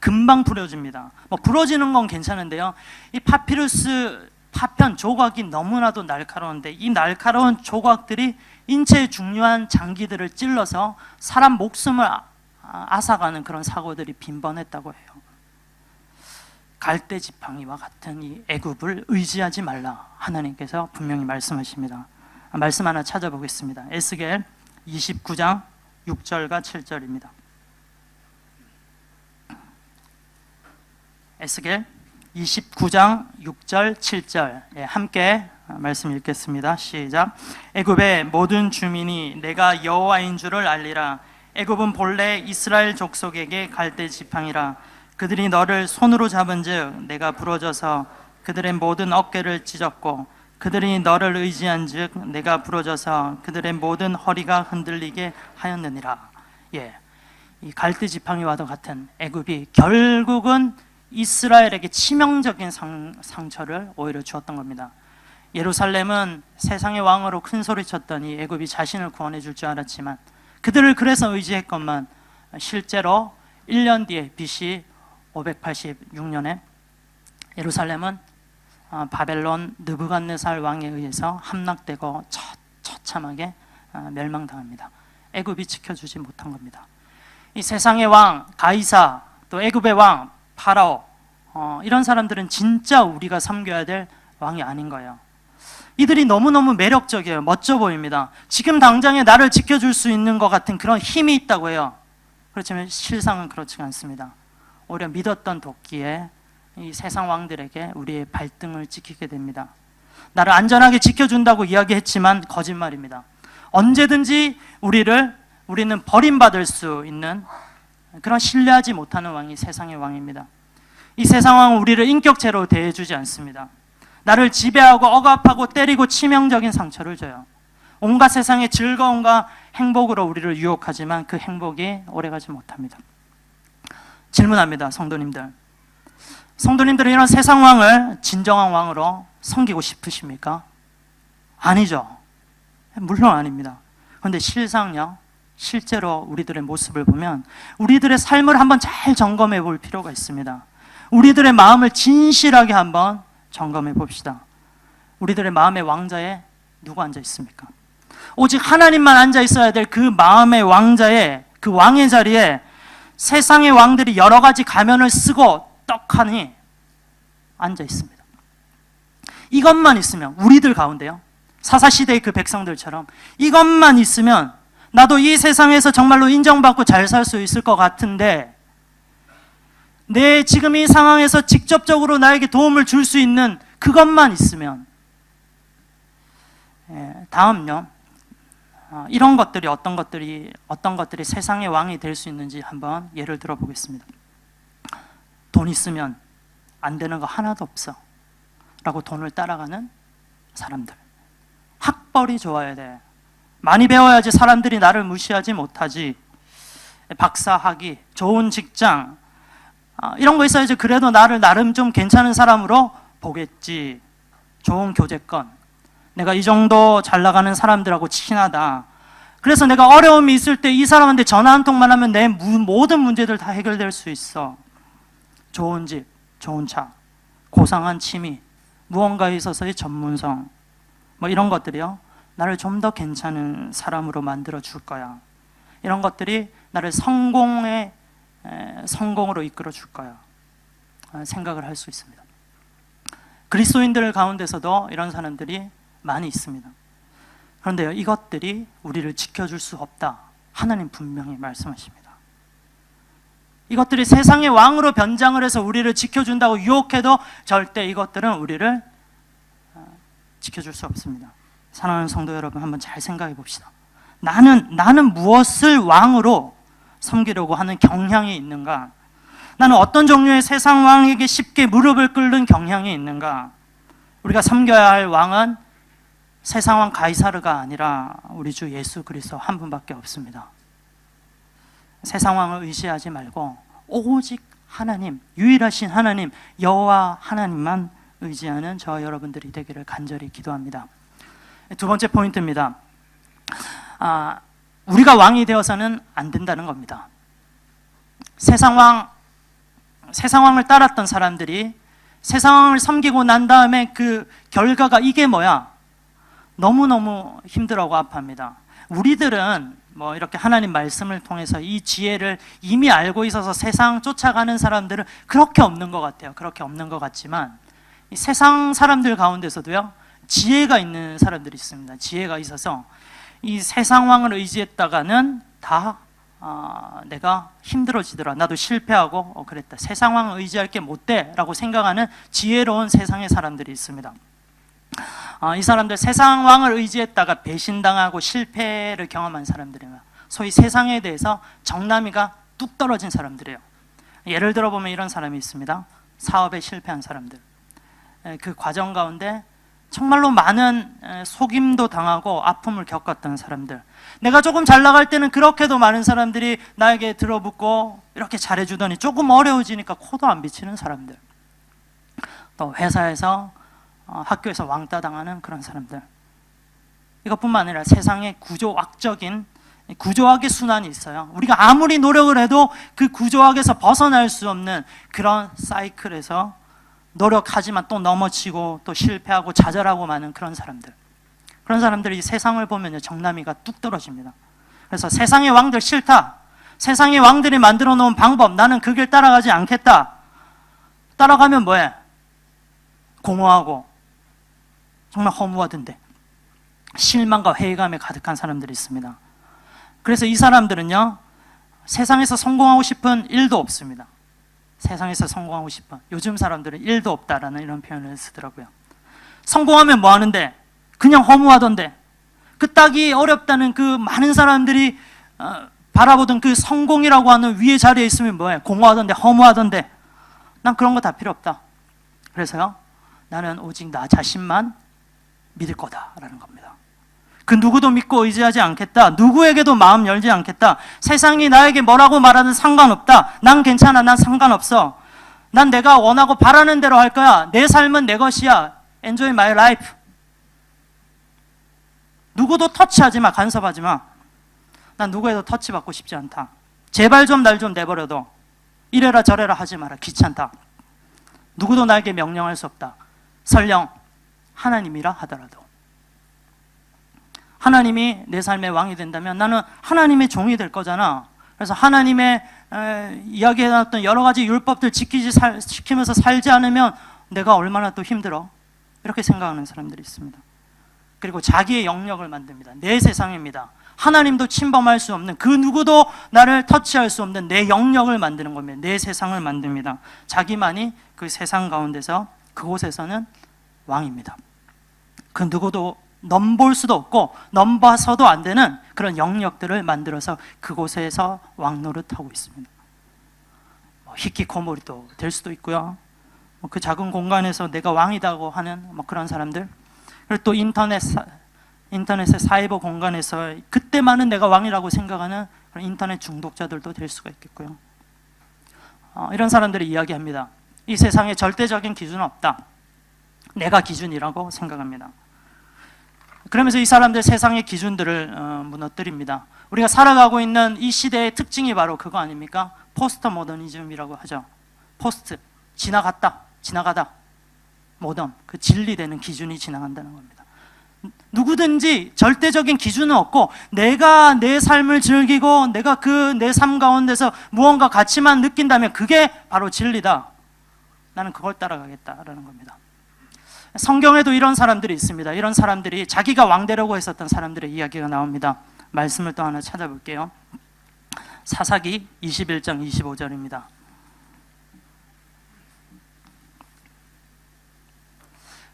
금방 부러집니다. 뭐 부러지는 건 괜찮은데요, 이 파피루스 파편 조각이 너무나도 날카로운데 이 날카로운 조각들이 인체의 중요한 장기들을 찔러서 사람 목숨을 앗아가는 그런 사고들이 빈번했다고 해요. 갈대 지팡이와 같은 이 애굽을 의지하지 말라, 하나님께서 분명히 말씀하십니다. 말씀 하나 찾아보겠습니다. 에스겔 29장 6절과 7절입니다. 에스겔 29장 6절 7절 함께 말씀 읽겠습니다. 시작. 애굽의 모든 주민이 내가 여호와인 줄을 알리라. 애굽은 본래 이스라엘 족속에게 갈대 지팡이라. 그들이 너를 손으로 잡은즉 내가 부러져서 그들의 모든 어깨를 찢었고 그들이 너를 의지한즉 내가 부러져서 그들의 모든 허리가 흔들리게 하였느니라. 이 갈대 지팡이와도 같은 애굽이 결국은 이스라엘에게 치명적인 상처를 오히려 주었던 겁니다. 예루살렘은 세상의 왕으로 큰 소리쳤던 이 애굽이 자신을 구원해 줄 줄 알았지만 그들을 그래서 의지했건만 실제로 1년 뒤에 BC 586년에 예루살렘은 바벨론 느부갓네살 왕에 의해서 함락되고 처참하게 멸망당합니다. 애굽이 지켜주지 못한 겁니다. 이 세상의 왕 가이사, 또 애굽의 왕 파라오, 이런 사람들은 진짜 우리가 섬겨야 될 왕이 아닌 거예요. 이들이 너무너무 매력적이에요. 멋져 보입니다. 지금 당장에 나를 지켜줄 수 있는 것 같은 그런 힘이 있다고 해요. 그렇지만 실상은 그렇지가 않습니다. 오히려 믿었던 도끼에 이 세상 왕들에게 우리의 발등을 찍히게 됩니다. 나를 안전하게 지켜준다고 이야기했지만 거짓말입니다. 언제든지 우리는 버림받을 수 있는 그런 신뢰하지 못하는 왕이 세상의 왕입니다. 이 세상 왕은 우리를 인격체로 대해주지 않습니다. 나를 지배하고 억압하고 때리고 치명적인 상처를 줘요. 온갖 세상의 즐거움과 행복으로 우리를 유혹하지만 그 행복이 오래가지 못합니다. 질문합니다. 성도님들은 이런 세상 왕을 진정한 왕으로 섬기고 싶으십니까? 아니죠. 물론 아닙니다. 그런데 실제로 우리들의 모습을 보면 우리들의 삶을 한번 잘 점검해 볼 필요가 있습니다. 우리들의 마음을 진실하게 한번 점검해 봅시다. 우리들의 마음의 왕자에 누가 앉아 있습니까? 오직 하나님만 앉아 있어야 될 그 마음의 왕자에, 그 왕의 자리에 세상의 왕들이 여러 가지 가면을 쓰고 떡하니 앉아 있습니다. 이것만 있으면, 우리들 가운데요, 사사시대의 그 백성들처럼 이것만 있으면 나도 이 세상에서 정말로 인정받고 잘 살 수 있을 것 같은데, 내 지금 이 상황에서 직접적으로 나에게 도움을 줄 수 있는 그것만 있으면, 다음요, 이런 것들이 어떤 것들이 세상의 왕이 될 수 있는지 한번 예를 들어보겠습니다. 돈 있으면 안 되는 거 하나도 없어 라고 돈을 따라가는 사람들. 학벌이 좋아야 돼. 많이 배워야지 사람들이 나를 무시하지 못하지. 박사 학위, 좋은 직장, 이런 거 있어야지 그래도 나를 나름 좀 괜찮은 사람으로 보겠지. 좋은 교제권, 내가 이 정도 잘 나가는 사람들하고 친하다, 그래서 내가 어려움이 있을 때 이 사람한테 전화 한 통만 하면 내 모든 문제들 다 해결될 수 있어. 좋은 집, 좋은 차, 고상한 취미, 무언가에 있어서의 전문성, 뭐 이런 것들이요, 나를 좀 더 괜찮은 사람으로 만들어 줄 거야. 이런 것들이 나를 성공으로 이끌어 줄 거야. 생각을 할 수 있습니다. 그리스도인들 가운데서도 이런 사람들이 많이 있습니다. 그런데요, 이것들이 우리를 지켜줄 수 없다. 하나님 분명히 말씀하십니다. 이것들이 세상의 왕으로 변장을 해서 우리를 지켜준다고 유혹해도 절대 이것들은 우리를 지켜줄 수 없습니다. 사랑하는 성도 여러분, 한번 잘 생각해 봅시다. 나는 무엇을 왕으로 섬기려고 하는 경향이 있는가? 나는 어떤 종류의 세상 왕에게 쉽게 무릎을 꿇는 경향이 있는가? 우리가 섬겨야 할 왕은 세상 왕 가이사르가 아니라 우리 주 예수 그리스도 한 분밖에 없습니다. 세상 왕을 의지하지 말고 오직 하나님, 유일하신 하나님, 여호와 하나님만 의지하는 저와 여러분들이 되기를 간절히 기도합니다. 두 번째 포인트입니다. 우리가 왕이 되어서는 안 된다는 겁니다. 세상 왕을 따랐던 사람들이 세상 왕을 섬기고 난 다음에 그 결과가 이게 뭐야? 너무너무 힘들어하고 아파합니다. 우리들은 뭐 이렇게 하나님 말씀을 통해서 이 지혜를 이미 알고 있어서 세상 쫓아가는 사람들은 그렇게 없는 것 같아요. 그렇게 없는 것 같지만 이 세상 사람들 가운데서도요, 지혜가 있는 사람들이 있습니다. 지혜가 있어서 이 세상 왕을 의지했다가는 다 내가 힘들어지더라, 나도 실패하고 그랬다, 세상 왕을 의지할 게 못 돼 라고 생각하는 지혜로운 세상의 사람들이 있습니다. 이 사람들 세상 왕을 의지했다가 배신당하고 실패를 경험한 사람들이에요. 소위 세상에 대해서 정남이가 뚝 떨어진 사람들이에요. 예를 들어 보면 이런 사람이 있습니다. 사업에 실패한 사람들. 그 과정 가운데 정말로 많은 속임도 당하고 아픔을 겪었던 사람들. 내가 조금 잘 나갈 때는 그렇게도 많은 사람들이 나에게 들어붙고 이렇게 잘해주더니 조금 어려워지니까 코도 안 비치는 사람들. 또 회사에서 학교에서 왕따 당하는 그런 사람들. 이것뿐만 아니라 세상에 구조학의 순환이 있어요. 우리가 아무리 노력을 해도 그 구조학에서 벗어날 수 없는 그런 사이클에서 노력하지만 또 넘어지고 또 실패하고 좌절하고 많은 그런 사람들. 그런 사람들이 세상을 보면 정남이가 뚝 떨어집니다. 그래서 세상의 왕들 싫다, 세상의 왕들이 만들어 놓은 방법, 나는 그 길 따라가지 않겠다. 따라가면 뭐해? 공허하고 정말 허무하던데 실망과 회의감에 가득한 사람들이 있습니다. 그래서 이 사람들은요, 세상에서 성공하고 싶은 일도 없습니다. 세상에서 성공하고 싶은, 요즘 사람들은 일도 없다라는 이런 표현을 쓰더라고요. 성공하면 뭐 하는데? 그냥 허무하던데. 그 딱이 어렵다는 그 많은 사람들이 바라보던 그 성공이라고 하는 위의 자리에 있으면 뭐해? 공허하던데, 허무하던데. 난 그런 거 다 필요 없다. 그래서요, 나는 오직 나 자신만 믿을 거다라는 겁니다. 그 누구도 믿고 의지하지 않겠다. 누구에게도 마음 열지 않겠다. 세상이 나에게 뭐라고 말하든 상관없다. 난 괜찮아. 난 상관없어. 난 내가 원하고 바라는 대로 할 거야. 내 삶은 내 것이야. Enjoy my life. 누구도 터치하지 마. 간섭하지 마. 난 누구에도 터치받고 싶지 않다. 제발 좀 날 좀 내버려둬. 이래라 저래라 하지 마라. 귀찮다. 누구도 나에게 명령할 수 없다. 설령 하나님이라 하더라도. 하나님이 내 삶의 왕이 된다면 나는 하나님의 종이 될 거잖아. 그래서 하나님의 이야기해놨던 여러 가지 율법들 지키면서 살지 않으면 내가 얼마나 또 힘들어. 이렇게 생각하는 사람들이 있습니다. 그리고 자기의 영역을 만듭니다. 내 세상입니다. 하나님도 침범할 수 없는, 그 누구도 나를 터치할 수 없는 내 영역을 만드는 겁니다. 내 세상을 만듭니다. 자기만이 그 세상 가운데서 그곳에서는 왕입니다. 그 누구도 넘볼 수도 없고 넘봐서도 안 되는 그런 영역들을 만들어서 그곳에서 왕노릇하고 있습니다. 히키코모리도 될 수도 있고요. 그 작은 공간에서 내가 왕이다고 하는 그런 사람들. 그리고 또 인터넷의 사이버 공간에서 그때만은 내가 왕이라고 생각하는 그런 인터넷 중독자들도 될 수가 있겠고요. 이런 사람들이 이야기합니다. 이 세상에 절대적인 기준은 없다. 내가 기준이라고 생각합니다. 그러면서 이 사람들 세상의 기준들을 무너뜨립니다. 우리가 살아가고 있는 이 시대의 특징이 바로 그거 아닙니까? 포스트 모더니즘이라고 하죠. 포스트, 지나가다. 모던, 그 진리되는 기준이 지나간다는 겁니다. 누구든지 절대적인 기준은 없고 내가 내 삶을 즐기고 내가 그 내 삶 가운데서 무언가 가치만 느낀다면 그게 바로 진리다. 나는 그걸 따라가겠다라는 겁니다. 성경에도 이런 사람들이 있습니다. 이런 사람들이 자기가 왕 되려고 했었던 사람들의 이야기가 나옵니다. 말씀을 또 하나 찾아볼게요. 사사기 21장 25절입니다.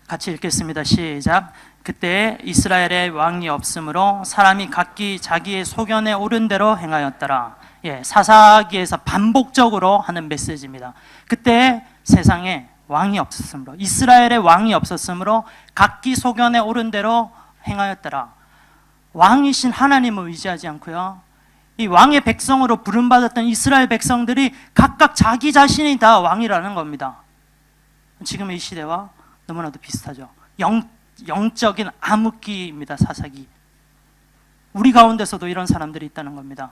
같이 읽겠습니다. 시작. 그때 이스라엘에 왕이 없으므로 사람이 각기 자기의 소견에 오른 대로 행하였더라. 사사기에서 반복적으로 하는 메시지입니다. 그때 세상에 왕이 없었으므로, 이스라엘에 왕이 없었으므로 각기 소견에 오른 대로 행하였더라. 왕이신 하나님을 의지하지 않고요, 이 왕의 백성으로 부름받았던 이스라엘 백성들이 각각 자기 자신이 다 왕이라는 겁니다. 지금의 이 시대와 너무나도 비슷하죠. 영적인 암흑기입니다. 사사기. 우리 가운데서도 이런 사람들이 있다는 겁니다.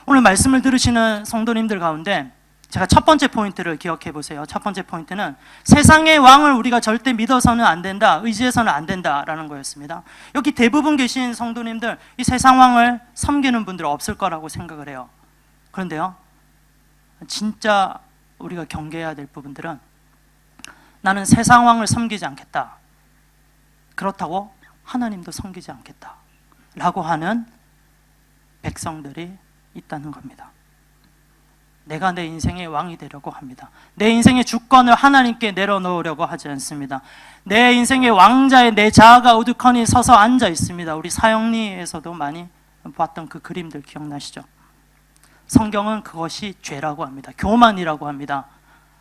오늘 말씀을 들으시는 성도님들 가운데 제가 첫 번째 포인트를 기억해 보세요. 첫 번째 포인트는 세상의 왕을 우리가 절대 믿어서는 안 된다, 의지해서는 안 된다라는 거였습니다. 여기 대부분 계신 성도님들, 이 세상 왕을 섬기는 분들 없을 거라고 생각을 해요. 그런데요, 진짜 우리가 경계해야 될 부분들은 나는 세상 왕을 섬기지 않겠다, 그렇다고 하나님도 섬기지 않겠다 라고 하는 백성들이 있다는 겁니다. 내가 내 인생의 왕이 되려고 합니다. 내 인생의 주권을 하나님께 내려놓으려고 하지 않습니다. 내 인생의 왕자에 내 자아가 우두커니 서서 앉아 있습니다. 우리 사형리에서도 많이 봤던 그 그림들 기억나시죠? 성경은 그것이 죄라고 합니다. 교만이라고 합니다.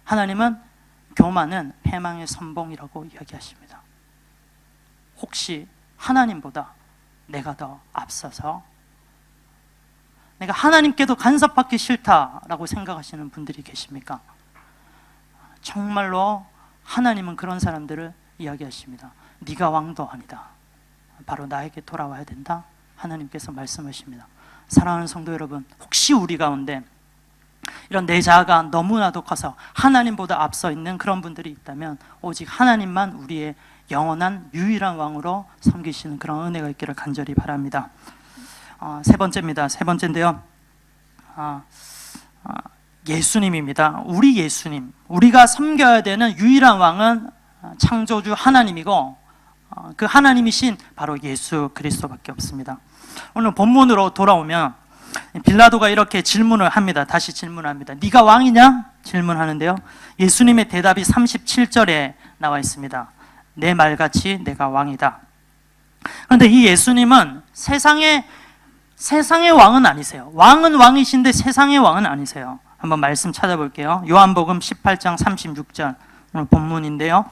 하나님은 교만은 패망의 선봉이라고 이야기하십니다. 혹시 하나님보다 내가 더 앞서서 내가 하나님께도 간섭받기 싫다라고 생각하시는 분들이 계십니까? 정말로 하나님은 그런 사람들을 이야기하십니다. 네가 왕도 아니다, 바로 나에게 돌아와야 된다. 하나님께서 말씀하십니다. 사랑하는 성도 여러분, 혹시 우리 가운데 이런 내 자아가 너무나도 커서 하나님보다 앞서 있는 그런 분들이 있다면 오직 하나님만 우리의 영원한 유일한 왕으로 섬기시는 그런 은혜가 있기를 간절히 바랍니다. 세 번째입니다. 세 번째인데요, 예수님입니다. 우리 예수님, 우리가 섬겨야 되는 유일한 왕은 창조주 하나님이고 그 하나님이신 바로 예수 그리스도밖에 없습니다. 오늘 본문으로 돌아오면 빌라도가 이렇게 질문을 합니다. 다시 질문합니다. 네가 왕이냐? 질문하는데요, 예수님의 대답이 37절에 나와 있습니다. 내 말같이 내가 왕이다. 그런데 이 예수님은 세상의 왕은 아니세요. 왕은 왕이신데 세상의 왕은 아니세요. 한번 말씀 찾아볼게요. 요한복음 18장 36절 오늘 본문인데요,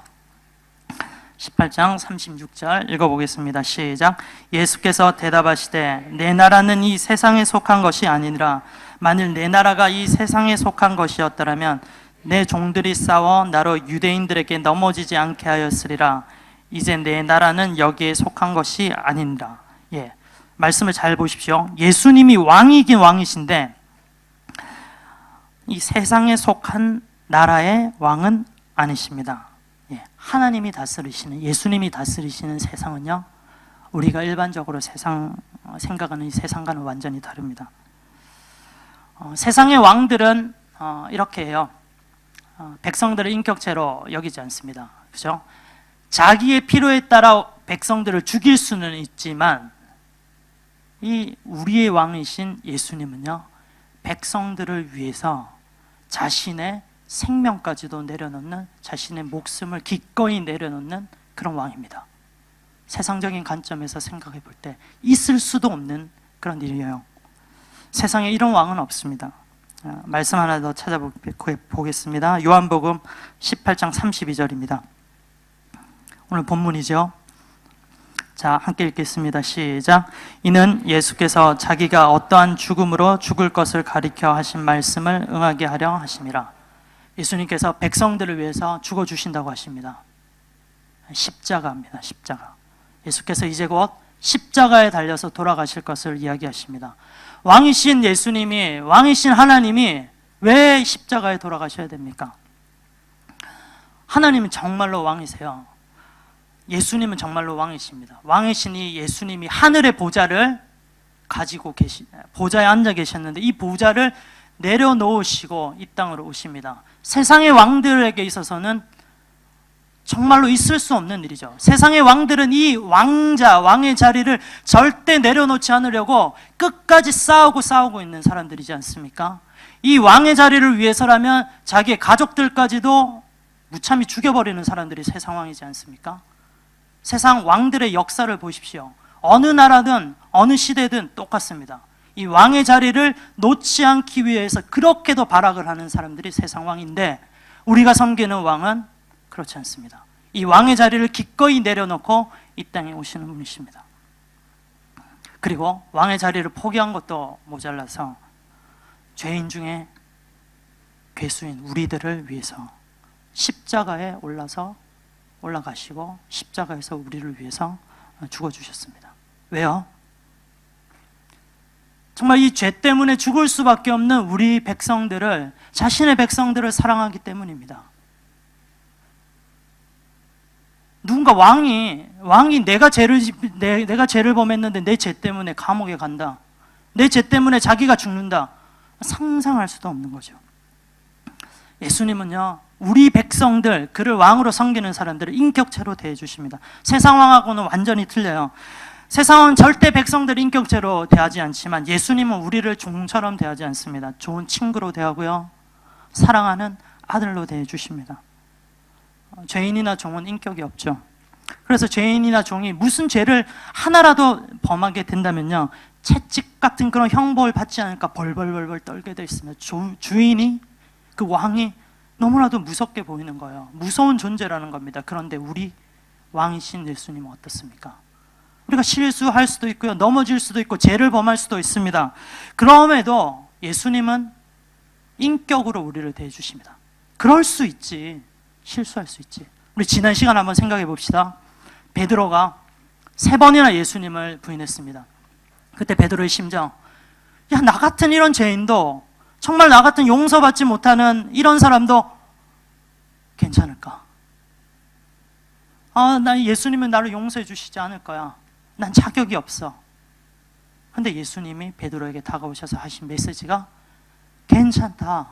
18장 36절 읽어보겠습니다. 시작. 예수께서 대답하시되 내 나라는 이 세상에 속한 것이 아니라 만일 내 나라가 이 세상에 속한 것이었더라면 내 종들이 싸워 나로 유대인들에게 넘어지지 않게 하였으리라. 이제 내 나라는 여기에 속한 것이 아니니라. 말씀을 잘 보십시오. 예수님이 왕이긴 왕이신데 이 세상에 속한 나라의 왕은 아니십니다. 하나님이 다스리시는, 예수님이 다스리시는 세상은요, 우리가 일반적으로 생각하는 이 세상과는 완전히 다릅니다. 세상의 왕들은 이렇게 해요. 백성들을 인격체로 여기지 않습니다. 그죠? 자기의 필요에 따라 백성들을 죽일 수는 있지만 이 우리의 왕이신 예수님은요, 백성들을 위해서 자신의 생명까지도 내려놓는, 자신의 목숨을 기꺼이 내려놓는 그런 왕입니다. 세상적인 관점에서 생각해 볼 때 있을 수도 없는 그런 일이에요. 세상에 이런 왕은 없습니다. 말씀 하나 더 찾아보겠습니다. 요한복음 18장 32절입니다. 오늘 본문이죠. 자, 함께 읽겠습니다. 시작. 이는 예수께서 자기가 어떠한 죽음으로 죽을 것을 가리켜 하신 말씀을 응하게 하려 하심이라. 예수님께서 백성들을 위해서 죽어주신다고 하십니다. 십자가입니다. 십자가. 예수께서 이제 곧 십자가에 달려서 돌아가실 것을 이야기하십니다. 왕이신 예수님이, 왕이신 하나님이 왜 십자가에 돌아가셔야 됩니까? 하나님은 정말로 왕이세요. 예수님은 정말로 왕이십니다. 왕이신 이 예수님이 하늘의 보좌를 가지고 보좌에 앉아 계셨는데 이 보좌를 내려놓으시고 이 땅으로 오십니다. 세상의 왕들에게 있어서는 정말로 있을 수 없는 일이죠. 세상의 왕들은 이 왕의 자리를 절대 내려놓지 않으려고 끝까지 싸우고 있는 사람들이지 않습니까? 이 왕의 자리를 위해서라면 자기의 가족들까지도 무참히 죽여버리는 사람들이 세상 왕이지 않습니까? 세상 왕들의 역사를 보십시오. 어느 나라든 어느 시대든 똑같습니다. 이 왕의 자리를 놓지 않기 위해서 그렇게도 발악을 하는 사람들이 세상 왕인데, 우리가 섬기는 왕은 그렇지 않습니다. 이 왕의 자리를 기꺼이 내려놓고 이 땅에 오시는 분이십니다. 그리고 왕의 자리를 포기한 것도 모자라서 죄인 중에 괴수인 우리들을 위해서 십자가에 올라가시고 십자가에서 우리를 위해서 죽어주셨습니다. 왜요? 정말 이 죄 때문에 죽을 수밖에 없는 우리 백성들을, 자신의 백성들을 사랑하기 때문입니다. 누군가 왕이 내가 죄를 범했는데 내 죄 때문에 감옥에 간다, 내 죄 때문에 자기가 죽는다, 상상할 수도 없는 거죠. 예수님은요, 우리 백성들, 그를 왕으로 섬기는 사람들을 인격체로 대해 주십니다. 세상 왕하고는 완전히 틀려요. 세상은 절대 백성들을 인격체로 대하지 않지만 예수님은 우리를 종처럼 대하지 않습니다. 좋은 친구로 대하고요, 사랑하는 아들로 대해 주십니다. 죄인이나 종은 인격이 없죠. 그래서 죄인이나 종이 무슨 죄를 하나라도 범하게 된다면요, 채찍 같은 그런 형벌을 받지 않을까 벌벌벌 떨게 돼 있습니다. 주인이, 그 왕이 너무나도 무섭게 보이는 거예요. 무서운 존재라는 겁니다. 그런데 우리 왕이신 예수님은 어떻습니까? 우리가 실수할 수도 있고요, 넘어질 수도 있고 죄를 범할 수도 있습니다. 그럼에도 예수님은 인격으로 우리를 대해 주십니다. 그럴 수 있지, 실수할 수 있지. 우리 지난 시간 한번 생각해 봅시다. 베드로가 3번이나 예수님을 부인했습니다. 그때 베드로의 심정, 야, 나 같은 이런 죄인도, 정말 나 같은 용서받지 못하는 이런 사람도 괜찮을까? 나 예수님은 나를 용서해 주시지 않을 거야. 난 자격이 없어. 근데 예수님이 베드로에게 다가오셔서 하신 메시지가 괜찮다.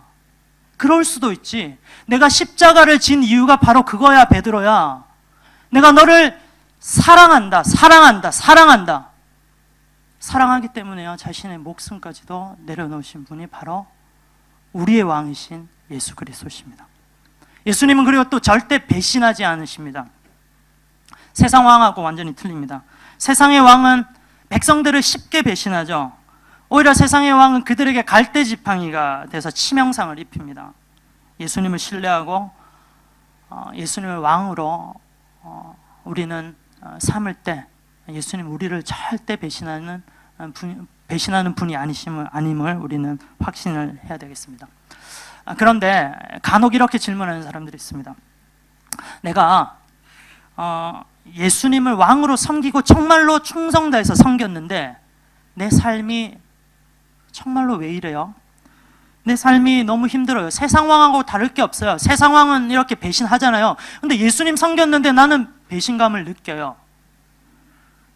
그럴 수도 있지. 내가 십자가를 진 이유가 바로 그거야, 베드로야. 내가 너를 사랑한다. 사랑하기 때문에요, 자신의 목숨까지도 내려놓으신 분이 바로 우리의 왕이신 예수 그리스도십니다. 예수님은 그리고 또 절대 배신하지 않으십니다. 세상 왕하고 완전히 틀립니다. 세상의 왕은 백성들을 쉽게 배신하죠. 오히려 세상의 왕은 그들에게 갈대지팡이가 돼서 치명상을 입힙니다. 예수님을 신뢰하고 예수님을 왕으로 우리는 삼을 때 예수님 우리를 절대 배신하는 분이 아님을 우리는 확신을 해야 되겠습니다. 그런데 간혹 이렇게 질문하는 사람들이 있습니다. 내가 예수님을 왕으로 섬기고 정말로 충성 다해서 섬겼는데 내 삶이 정말로 왜 이래요? 내 삶이 너무 힘들어요. 세상 왕하고 다를 게 없어요. 세상 왕은 이렇게 배신하잖아요. 근데 예수님 섬겼는데 나는 배신감을 느껴요.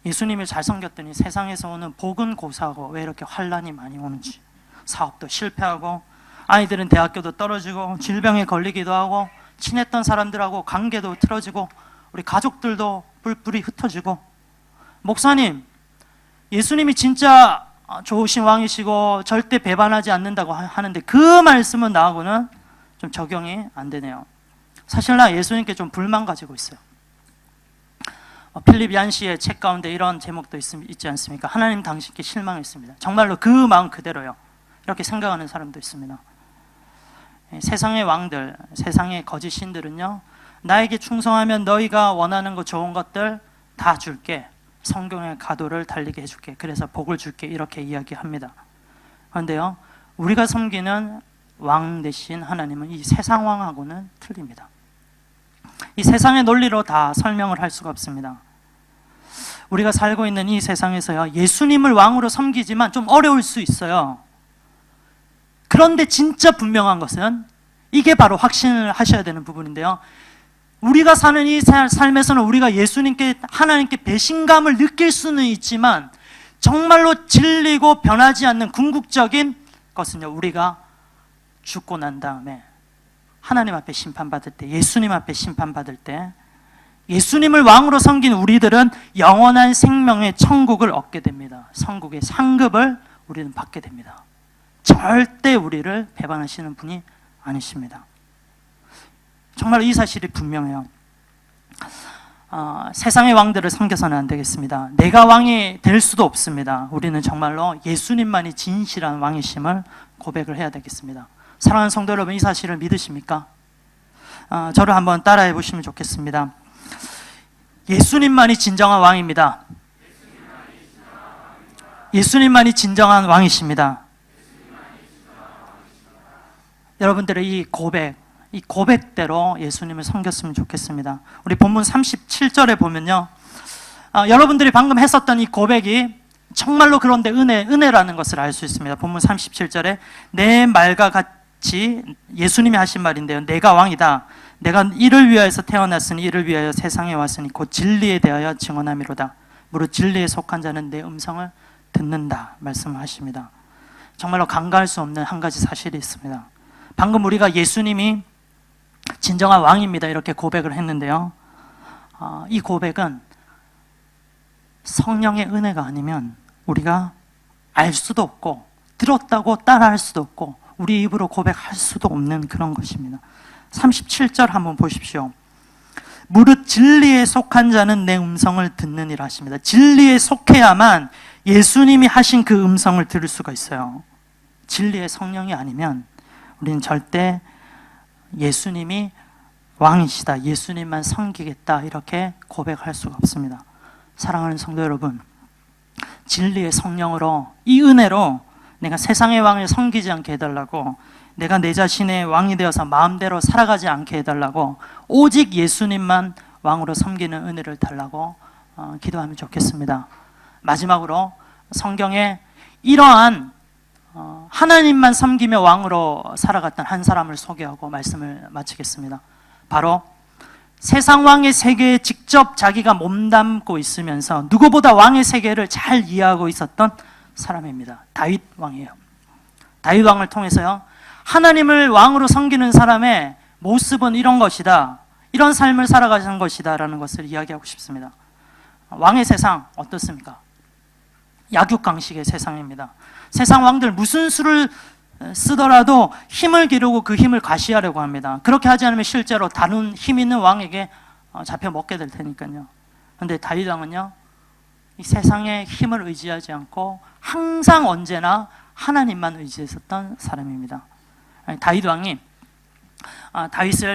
예수님을 잘 섬겼더니 세상에서 오는 복은 고사하고 왜 이렇게 환란이 많이 오는지, 사업도 실패하고 아이들은 대학교도 떨어지고 질병에 걸리기도 하고 친했던 사람들하고 관계도 틀어지고 우리 가족들도 뿔뿔이 흩어지고, 목사님, 예수님이 진짜 좋으신 왕이시고 절대 배반하지 않는다고 하는데 그 말씀은 나하고는 좀 적용이 안 되네요. 사실 나 예수님께 좀 불만 가지고 있어요. 필립 얀시의 책 가운데 이런 제목도 있지 않습니까? 하나님 당신께 실망했습니다. 정말로 그 마음 그대로요. 이렇게 생각하는 사람도 있습니다. 세상의 왕들, 세상의 거짓 신들은요, 나에게 충성하면 너희가 원하는 거 좋은 것들 다 줄게, 성경의 가도를 달리게 해줄게, 그래서 복을 줄게, 이렇게 이야기합니다. 그런데요, 우리가 섬기는 왕 대신 하나님은 이 세상 왕하고는 틀립니다. 이 세상의 논리로 다 설명을 할 수가 없습니다. 우리가 살고 있는 이 세상에서요, 예수님을 왕으로 섬기지만 좀 어려울 수 있어요. 그런데 진짜 분명한 것은 이게 바로 확신을 하셔야 되는 부분인데요. 우리가 사는 이 삶에서는 우리가 예수님께, 하나님께 배신감을 느낄 수는 있지만 정말로 질리고 변하지 않는 궁극적인 것은요, 우리가 죽고 난 다음에 하나님 앞에 심판받을 때, 예수님 앞에 심판받을 때 예수님을 왕으로 섬긴 우리들은 영원한 생명의 천국을 얻게 됩니다. 천국의 상급을 우리는 받게 됩니다. 절대 우리를 배반하시는 분이 아니십니다. 정말 이 사실이 분명해요. 세상의 왕들을 섬겨서는 안 되겠습니다. 내가 왕이 될 수도 없습니다. 우리는 정말로 예수님만이 진실한 왕이심을 고백을 해야 되겠습니다. 사랑하는 성도 여러분, 이 사실을 믿으십니까? 저를 한번 따라해 보시면 좋겠습니다. 예수님만이 진정한 왕입니다. 예수님만이 진정한 왕이십니다. 여러분들의 이 고백대로 예수님을 섬겼으면 좋겠습니다. 우리 본문 37절에 보면요, 여러분들이 방금 했었던 이 고백이 정말로 그런데 은혜라는 것을 알 수 있습니다. 본문 37절에 내 말과 같이, 예수님이 하신 말인데요, 내가 왕이다. 내가 이를 위하여서 태어났으니 이를 위하여 세상에 왔으니 곧 진리에 대하여 증언함이로다. 무릇 진리에 속한 자는 내 음성을 듣는다 말씀하십니다. 정말로 간과할 수 없는 한 가지 사실이 있습니다. 방금 우리가 예수님이 진정한 왕입니다 이렇게 고백을 했는데요, 이 고백은 성령의 은혜가 아니면 우리가 알 수도 없고 들었다고 따라할 수도 없고 우리 입으로 고백할 수도 없는 그런 것입니다. 37절 한번 보십시오. 무릇 진리에 속한 자는 내 음성을 듣느니라 하십니다. 진리에 속해야만 예수님이 하신 그 음성을 들을 수가 있어요. 진리의 성령이 아니면 우리는 절대 예수님이 왕이시다, 예수님만 섬기겠다 이렇게 고백할 수가 없습니다. 사랑하는 성도 여러분, 진리의 성령으로, 이 은혜로 내가 세상의 왕을 섬기지 않게 해달라고, 내가 내 자신의 왕이 되어서 마음대로 살아가지 않게 해달라고, 오직 예수님만 왕으로 섬기는 은혜를 달라고 기도하면 좋겠습니다. 마지막으로 성경에 이러한 하나님만 섬기며 왕으로 살아갔던 한 사람을 소개하고 말씀을 마치겠습니다. 바로 세상 왕의 세계에 직접 자기가 몸담고 있으면서 누구보다 왕의 세계를 잘 이해하고 있었던 사람입니다. 다윗 왕이에요. 다윗 왕을 통해서요, 하나님을 왕으로 섬기는 사람의 모습은 이런 것이다, 이런 삶을 살아가는 것이다 라는 것을 이야기하고 싶습니다. 왕의 세상 어떻습니까? 약육강식의 세상입니다. 세상 왕들 무슨 수를 쓰더라도 힘을 기르고 그 힘을 과시하려고 합니다. 그렇게 하지 않으면 실제로 다른 힘 있는 왕에게 잡혀 먹게 될 테니까요. 그런데 다윗 왕은요, 이 세상의 힘을 의지하지 않고 항상 언제나 하나님만 의지했었던 사람입니다. 다윗 왕이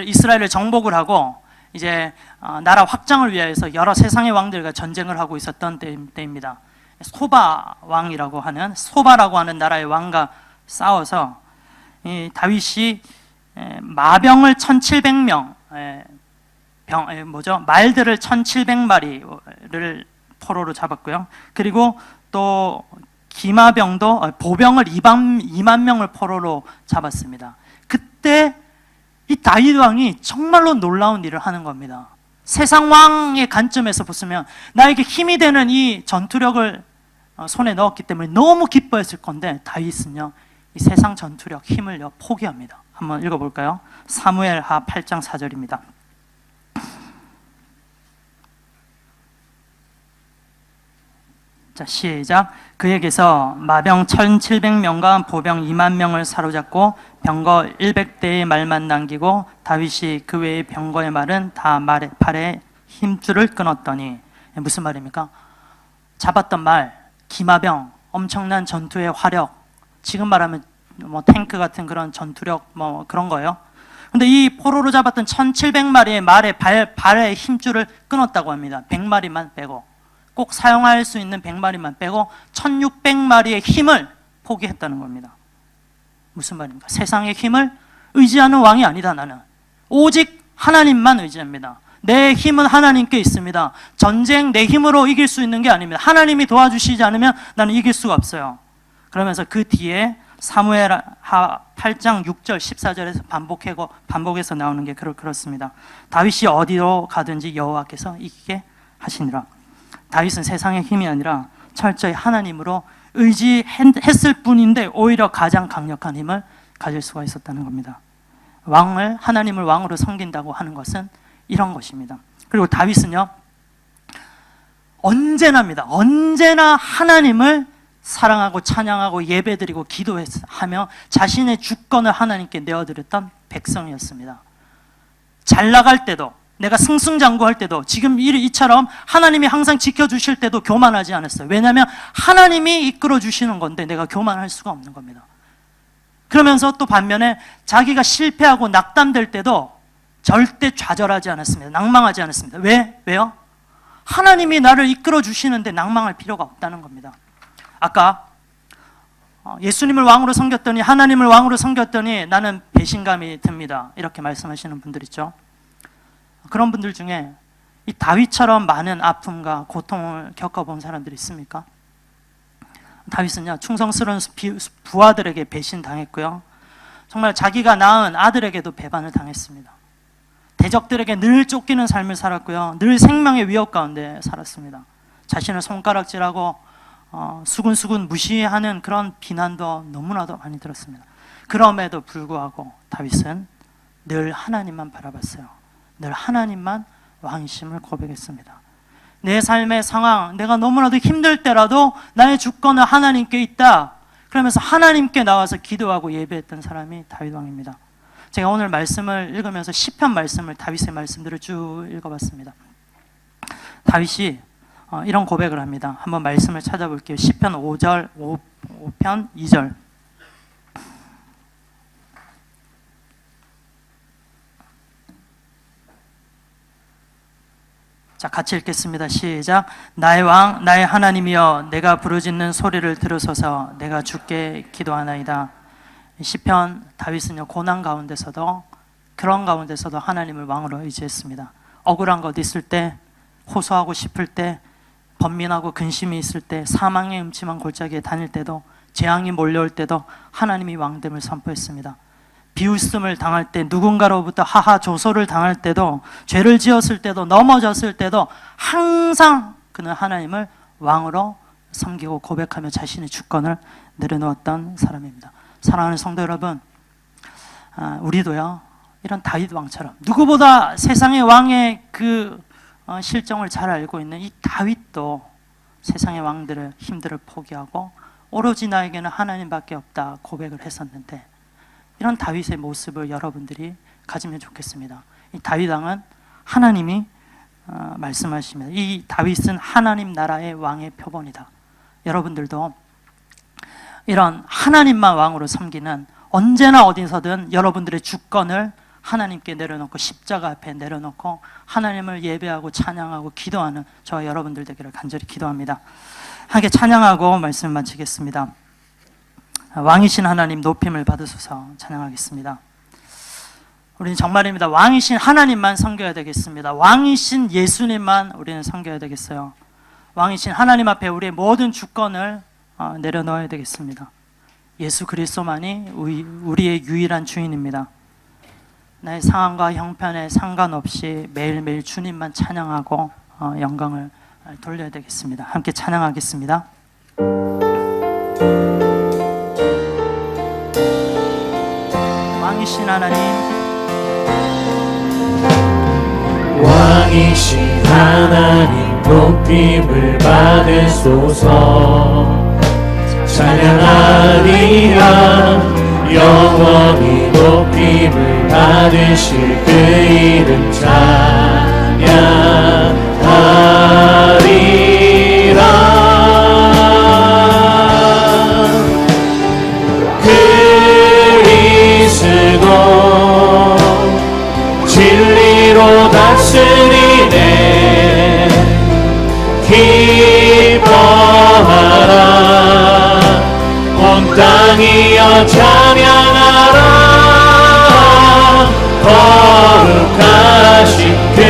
이스라엘을 정복을 하고 이제 나라 확장을 위해서 여러 세상의 왕들과 전쟁을 하고 있었던 때입니다. 소바라고 하는 나라의 왕과 싸워서 이 다윗이 마병을 1700명, 말들을 1700마리를 포로로 잡았고요. 그리고 또 기마병도, 보병을 2만 명을 포로로 잡았습니다. 그때 이 다윗 왕이 정말로 놀라운 일을 하는 겁니다. 세상 왕의 관점에서 보시면 나에게 힘이 되는 이 전투력을 손에 넣었기 때문에 너무 기뻐했을 건데, 다윗은요, 이 세상 전투력, 힘을요 포기합니다. 한번 읽어볼까요? 사무엘하 8장 4절입니다. 자, 시작. 그에게서 마병 1700명과 보병 2만 명을 사로잡고 병거 100대의 말만 남기고 다윗이 그 외의 병거의 말은 다 팔에 힘줄을 끊었더니, 무슨 말입니까? 잡았던 말, 기마병, 엄청난 전투의 화력, 지금 말하면 탱크 같은 그런 전투력 그런 거예요. 근데 이 포로로 잡았던 1700마리의 말의 발의 힘줄을 끊었다고 합니다. 100마리만 빼고, 꼭 사용할 수 있는 100마리만 빼고 1600마리의 힘을 포기했다는 겁니다. 무슨 말입니까? 세상의 힘을 의지하는 왕이 아니다. 나는 오직 하나님만 의지합니다. 내 힘은 하나님께 있습니다. 전쟁 내 힘으로 이길 수 있는 게 아닙니다. 하나님이 도와주시지 않으면 나는 이길 수가 없어요. 그러면서 그 뒤에 사무엘하 8장 6절 14절에서 반복해서 나오는 게 그렇습니다. 다윗이 어디로 가든지 여호와께서 이기게 하시니라. 다윗은 세상의 힘이 아니라 철저히 하나님으로 의지했을 뿐인데 오히려 가장 강력한 힘을 가질 수가 있었다는 겁니다. 하나님을 왕으로 섬긴다고 하는 것은 이런 것입니다. 그리고 다윗은요, 언제나 하나님을 사랑하고 찬양하고 예배드리고 기도하며 자신의 주권을 하나님께 내어드렸던 백성이었습니다. 잘 나갈 때도, 내가 승승장구할 때도, 지금 이처럼 하나님이 항상 지켜주실 때도 교만하지 않았어요. 왜냐하면 하나님이 이끌어 주시는 건데 내가 교만할 수가 없는 겁니다. 그러면서 또 반면에 자기가 실패하고 낙담될 때도 절대 좌절하지 않았습니다. 낭망하지 않았습니다. 왜요? 하나님이 나를 이끌어 주시는데 낭망할 필요가 없다는 겁니다. 아까 예수님을 왕으로 섬겼더니, 하나님을 왕으로 섬겼더니 나는 배신감이 듭니다, 이렇게 말씀하시는 분들 있죠. 그런 분들 중에 이 다윗처럼 많은 아픔과 고통을 겪어본 사람들이 있습니까? 다윗은요, 충성스러운 부하들에게 배신당했고요, 정말 자기가 낳은 아들에게도 배반을 당했습니다. 대적들에게 늘 쫓기는 삶을 살았고요, 늘 생명의 위협 가운데 살았습니다. 자신을 손가락질하고 수군수군 무시하는 그런 비난도 너무나도 많이 들었습니다. 그럼에도 불구하고 다윗은 늘 하나님만 바라봤어요. 늘 하나님만 왕이심을 고백했습니다. 내 삶의 상황, 내가 너무나도 힘들 때라도 나의 주권은 하나님께 있다, 그러면서 하나님께 나와서 기도하고 예배했던 사람이 다윗 왕입니다. 제가 오늘 말씀을 읽으면서 시편 말씀을, 다윗의 말씀들을 쭉 읽어봤습니다. 다윗이 이런 고백을 합니다. 한번 말씀을 찾아볼게요. 시편 5편 2절. 자, 같이 읽겠습니다. 시작. 나의 왕, 나의 하나님이여, 내가 부르짖는 소리를 들으소서. 내가 주께 기도하나이다. 시편 다윗은요, 고난 가운데서도, 그런 가운데서도 하나님을 왕으로 의지했습니다. 억울한 것 있을 때, 호소하고 싶을 때, 번민하고 근심이 있을 때, 사망의 음침한 골짜기에 다닐 때도, 재앙이 몰려올 때도 하나님이 왕됨을 선포했습니다. 비웃음을 당할 때, 누군가로부터 하하 조소를 당할 때도, 죄를 지었을 때도, 넘어졌을 때도 항상 그는 하나님을 왕으로 섬기고 고백하며 자신의 주권을 내려놓았던 사람입니다. 사랑하는 성도 여러분, 우리도요, 이런 다윗 왕처럼 누구보다 세상의 왕의 그 실정을 잘 알고 있는 이 다윗도 세상의 왕들의 힘들을 포기하고 오로지 나에게는 하나님밖에 없다 고백을 했었는데, 이런 다윗의 모습을 여러분들이 가지면 좋겠습니다. 이 다윗 왕은 하나님이 말씀하십니다. 이 다윗은 하나님 나라의 왕의 표본이다. 여러분들도 이런 하나님만 왕으로 섬기는, 언제나 어디서든 여러분들의 주권을 하나님께 내려놓고 십자가 앞에 내려놓고 하나님을 예배하고 찬양하고 기도하는 저와 여러분들 되기를 간절히 기도합니다. 함께 찬양하고 말씀 마치겠습니다. 왕이신 하나님 높임을 받으소서. 찬양하겠습니다. 우리는 정말입니다, 왕이신 하나님만 섬겨야 되겠습니다. 왕이신 예수님만 우리는 섬겨야 되겠어요. 왕이신 하나님 앞에 우리의 모든 주권을 내려놓아야 되겠습니다. 예수 그리스도만이 우리의 유일한 주인입니다. 나의 상황과 형편에 상관없이 매일매일 주님만 찬양하고 영광을 돌려야 되겠습니다. 함께 찬양하겠습니다. 왕이신 하나님, 왕이신 하나님 높임을 받으소서. 찬양하리라 영원히 높임을 받으실 그 이름 찬양하리라. 그리스도 진리로 다스리네. 기뻐하라 온 땅이여 찬양하라. 거룩하신 그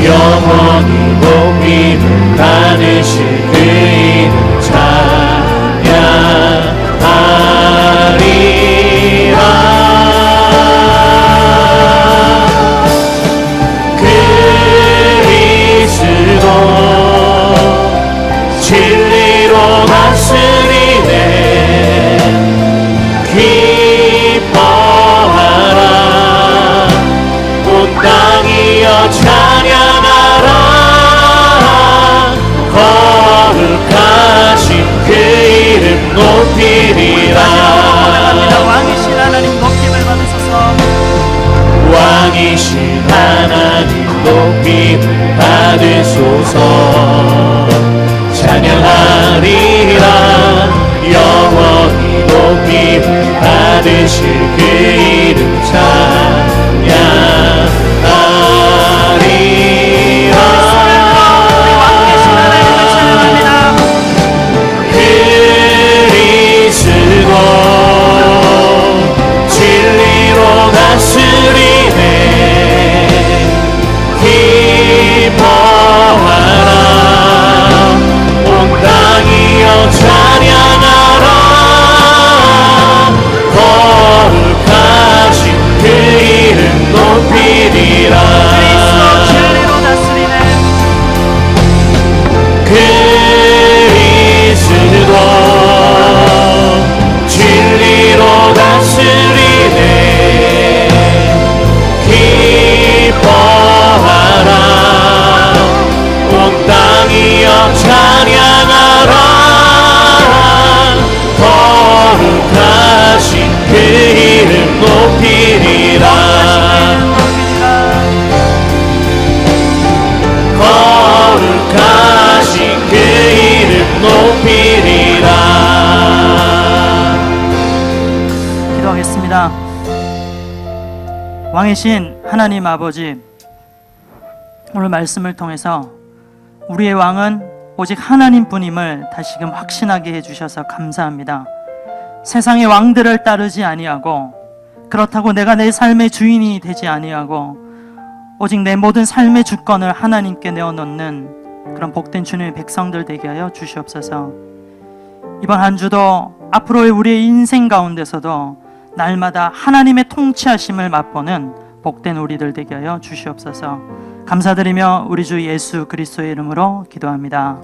영원히 높임을 받으실 그 이름 찬양하리라. 그리스도 진리로 다스리네. 기뻐하라. 온 땅이여 찬양하라. 거룩하신 그 이름 높이리라. 왕이신 하나님 높임을 받으소서. 왕이신 하나님 높임을 받으소서. 찬양하리라. 영원히 높임을 받으실 그 이름 찬양하리라. 왕이신 하나님을 찬양합니다. 그리스도 진리로 다스리네. 기뻐하라. 온 땅이여 찬양하라. 거룩하신 그 이름 높이리라. 그리스도 진리로 다스리네. 그리스도 진리로 다스리네. 기뻐하라. 온 땅이여 찬양하라. 거룩하신 그 이름 높이리라. 거룩하신 그 이름 높이리라. 기도하겠습니다. 왕이신 하나님 아버지, 오늘 말씀을 통해서 우리의 왕은 오직 하나님뿐임을 다시금 확신하게 해주셔서 감사합니다. 세상의 왕들을 따르지 아니하고, 그렇다고 내가 내 삶의 주인이 되지 아니하고, 오직 내 모든 삶의 주권을 하나님께 내어놓는 그런 복된 주님의 백성들 되게 하여 주시옵소서. 이번 한 주도 앞으로의 우리의 인생 가운데서도 날마다 하나님의 통치하심을 맛보는 복된 우리들 되게 하여 주시옵소서. 감사드리며 우리 주 예수 그리스도의 이름으로 기도합니다.